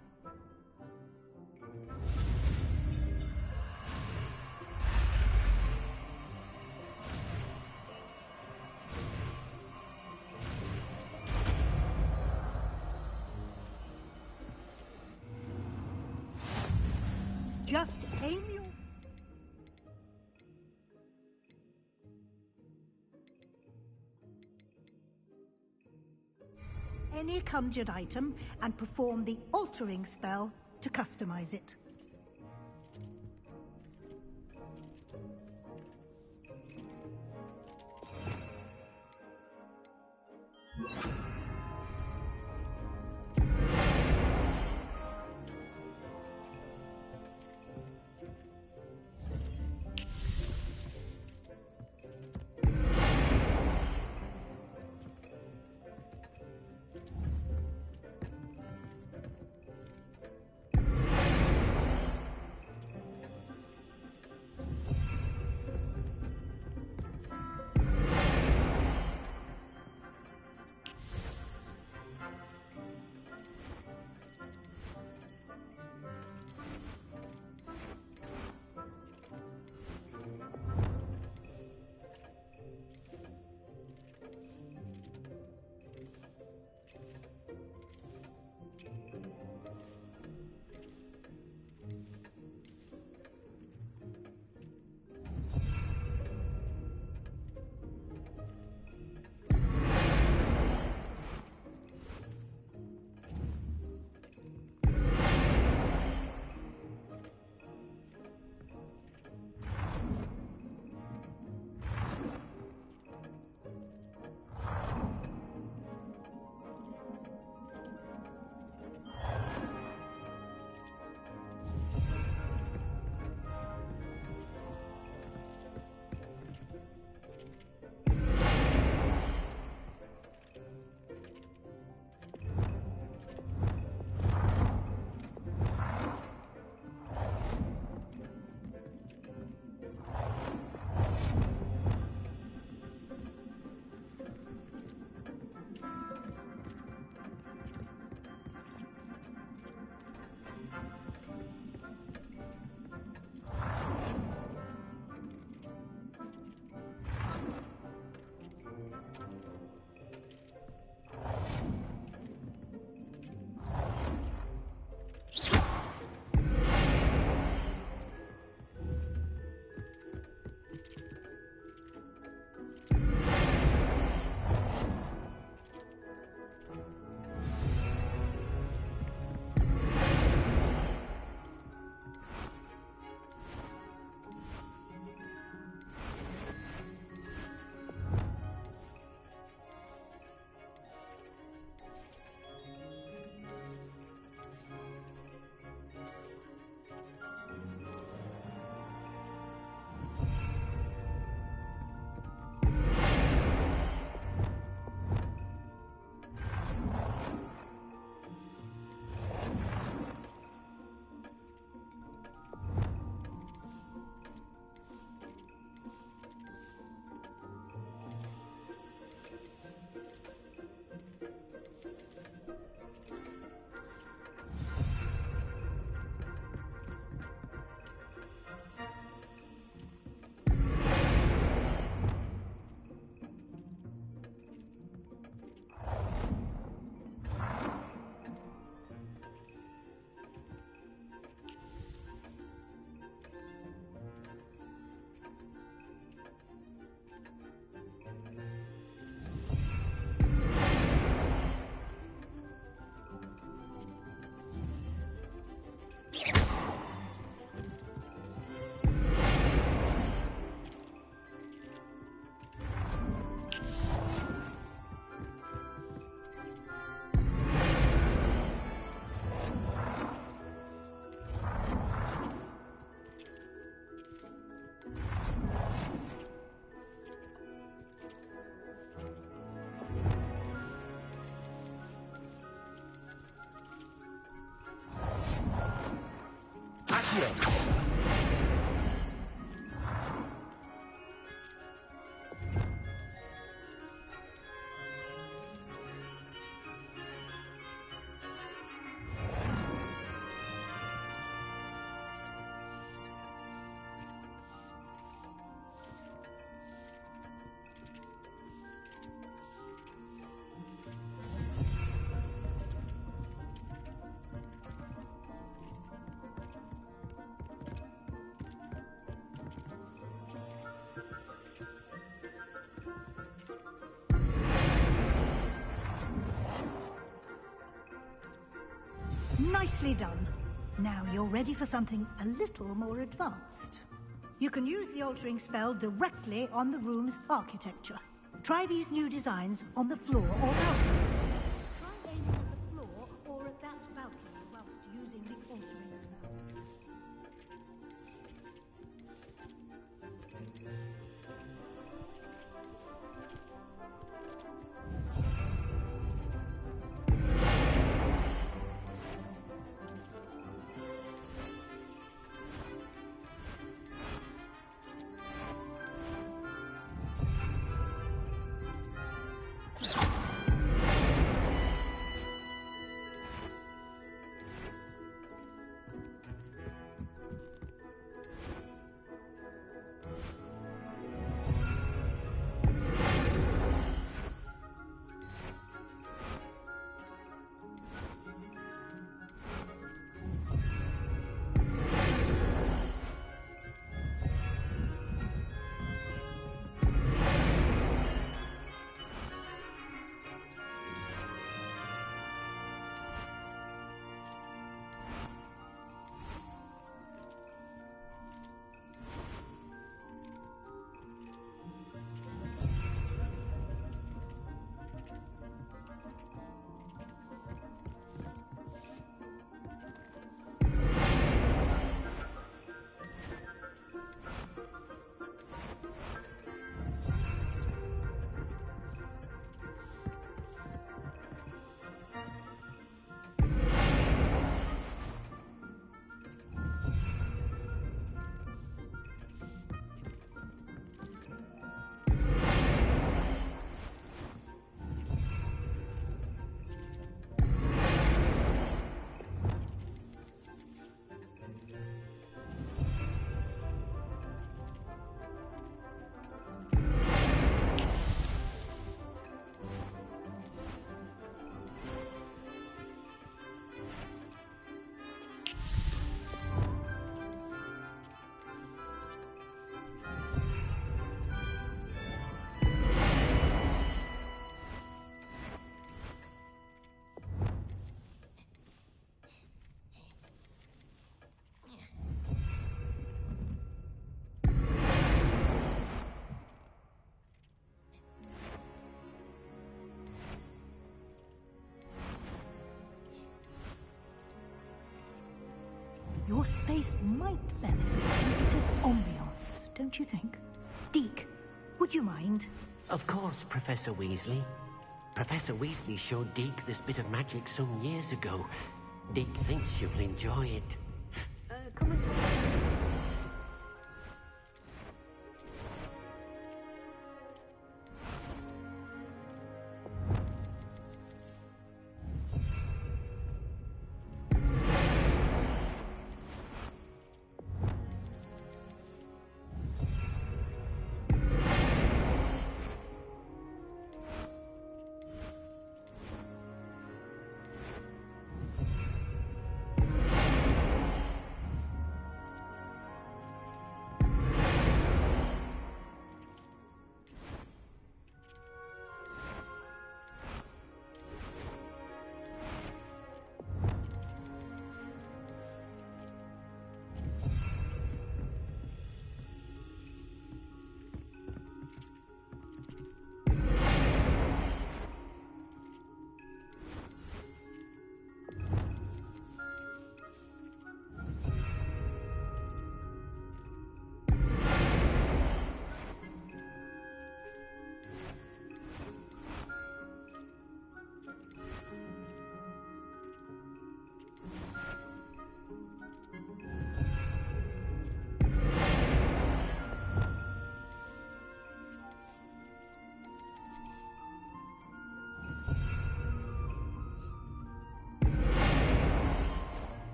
Just aim your... any conjured item and perform the altering spell to customize it. Nicely done. Now you're ready for something a little more advanced. You can use the altering spell directly on the room's architecture. Try these new designs on the floor or balcony. Try aiming at the floor or at that balcony whilst using the altering spell. Your space might benefit from a bit of ambiance, don't you think? Deke, would you mind? Of course, Professor Weasley. Professor Weasley showed Deke this bit of magic some years ago. Deke thinks you'll enjoy it. Come and talk.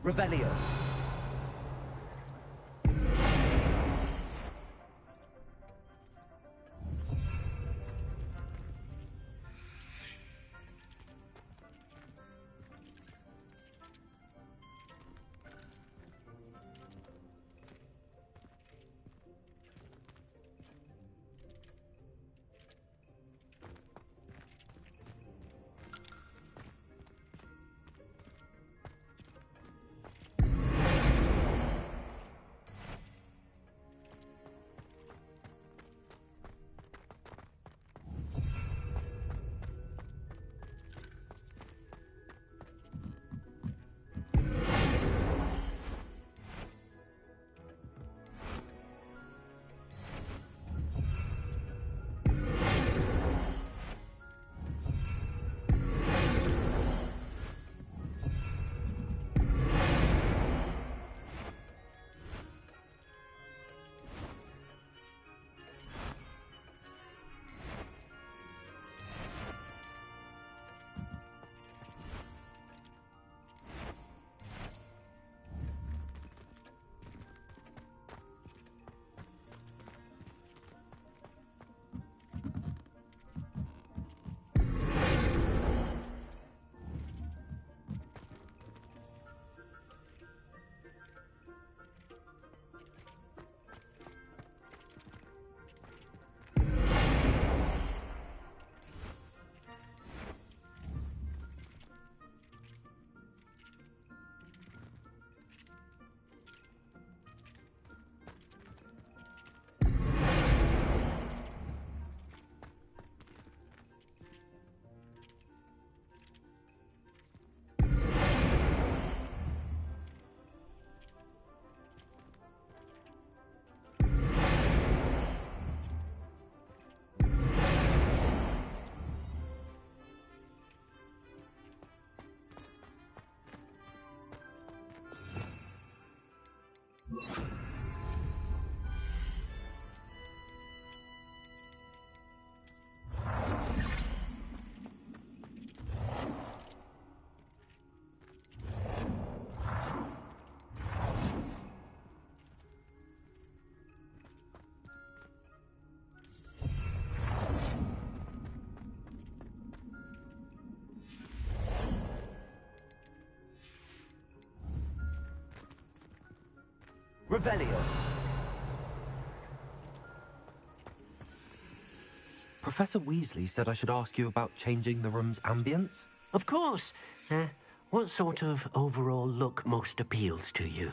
Revelio. Revelio. Professor Weasley said I should ask you about changing the room's ambience. Of course. What sort of overall look most appeals to you?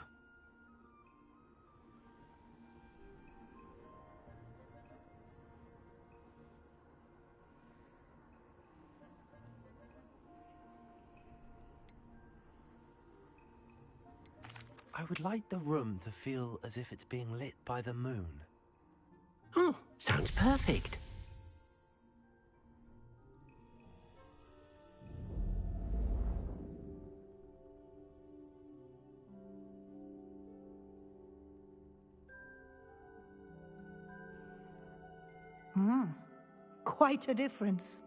I would like the room to feel as if it's being lit by the moon. Oh, sounds perfect. Quite a difference.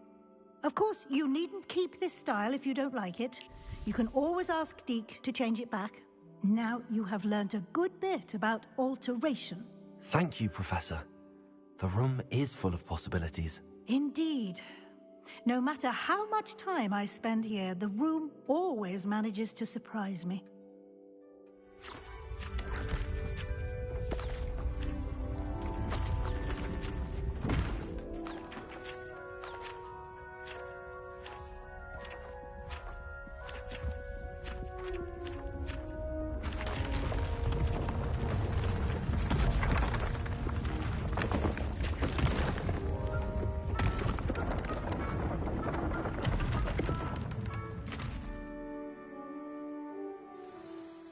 Of course, you needn't keep this style if you don't like it. You can always ask Deke to change it back. Now you have learnt a good bit about alteration. Thank you, Professor. The room is full of possibilities. Indeed. No matter how much time I spend here, the room always manages to surprise me.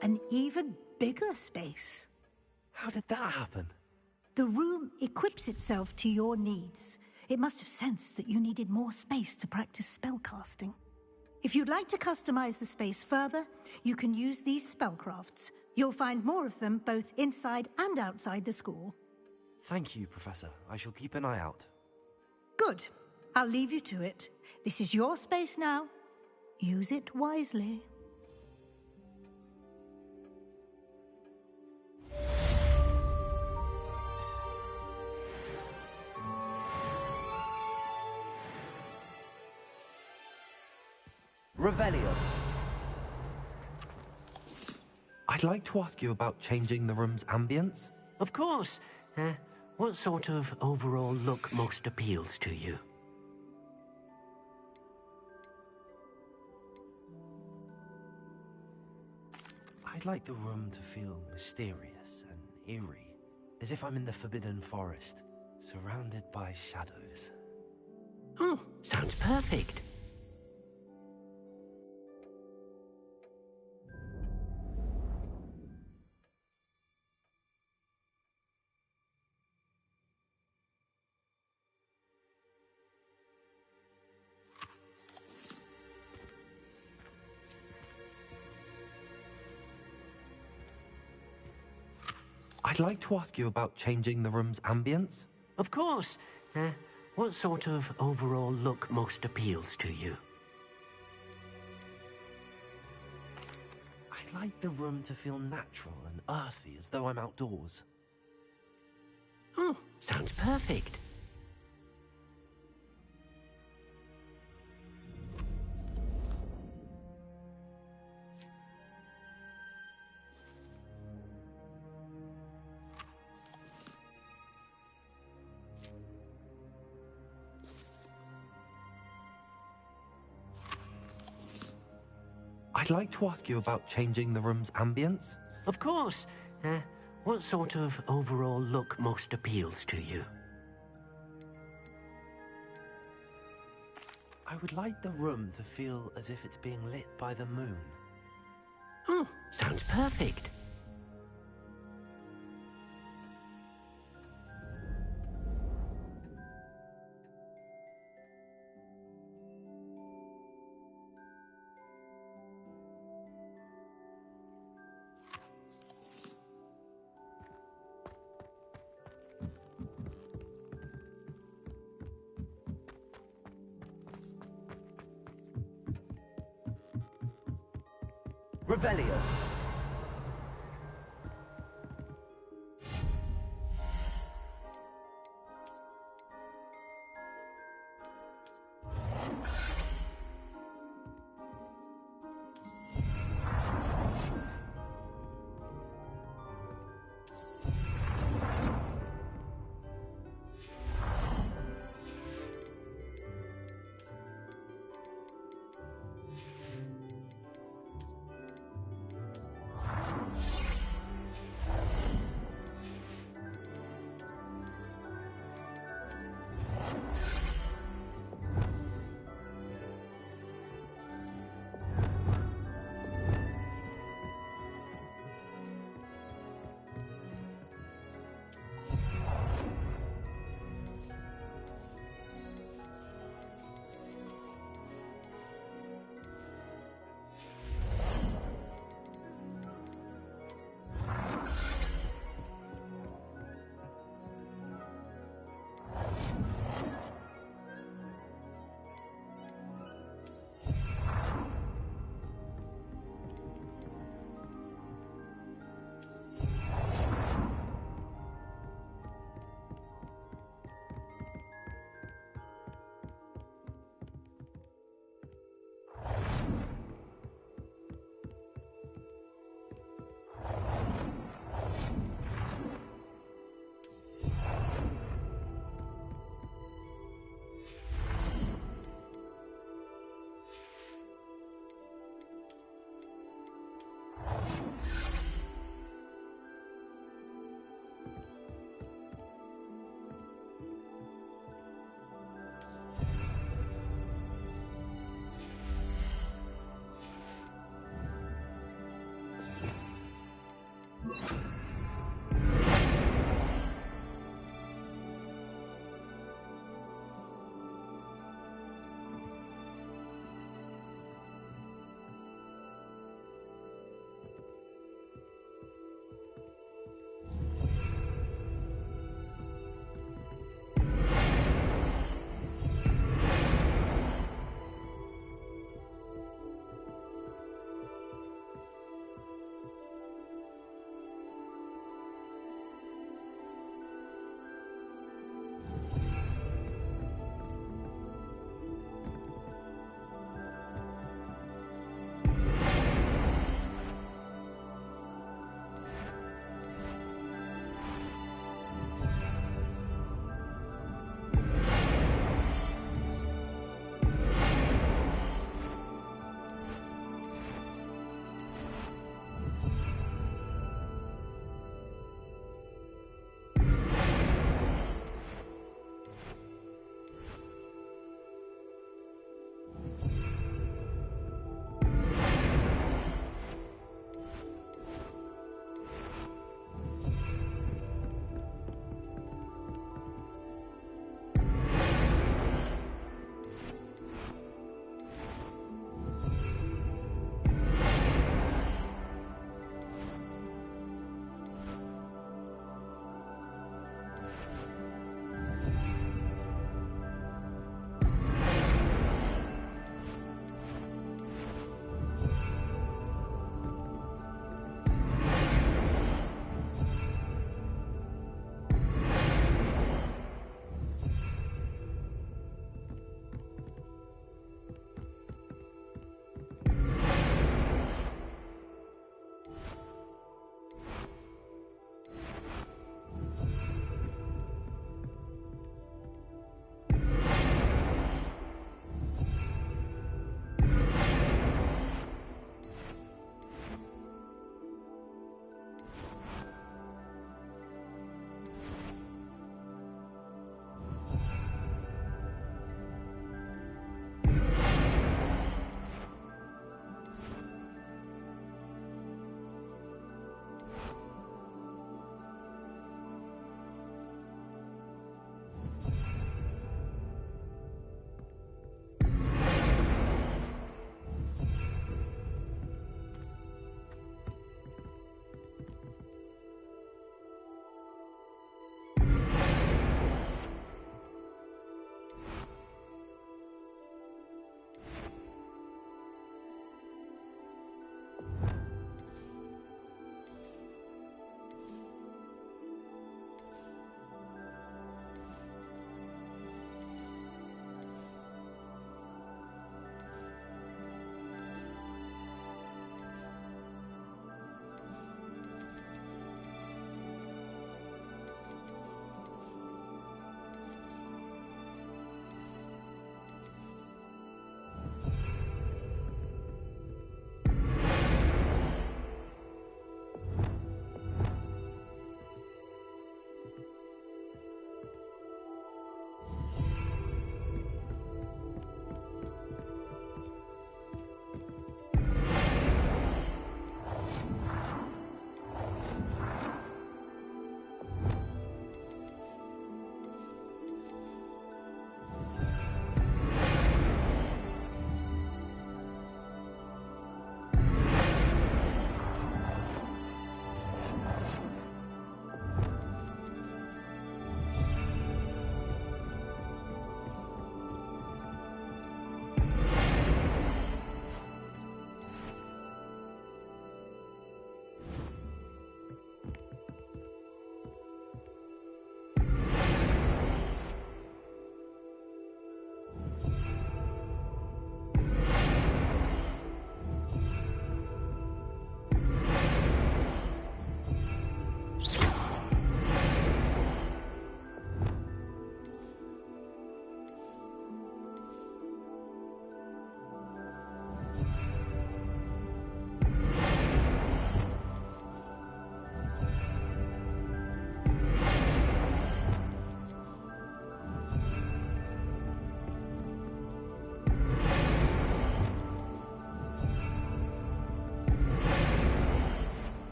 An even bigger space. How did that happen? The room equips itself to your needs. It must have sensed that you needed more space to practice spellcasting. If you'd like to customize the space further, you can use these spellcrafts. You'll find more of them both inside and outside the school. Thank you, Professor. I shall keep an eye out. Good. I'll leave you to it. This is your space now. Use it wisely. Revelio. I'd like to ask you about changing the room's ambience. Of course. What sort of overall look most appeals to you? I'd like the room to feel mysterious and eerie, as if I'm in the Forbidden Forest, surrounded by shadows. Oh, sounds perfect. I'd like to ask you about changing the room's ambience. Of course. What sort of overall look most appeals to you? I'd like the room to feel natural and earthy, as though I'm outdoors. Oh, sounds perfect. I'd like to ask you about changing the room's ambience. Of course. What sort of overall look most appeals to you? I would like the room to feel as if it's being lit by the moon. Oh, sounds perfect. Revelio.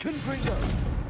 Confringo!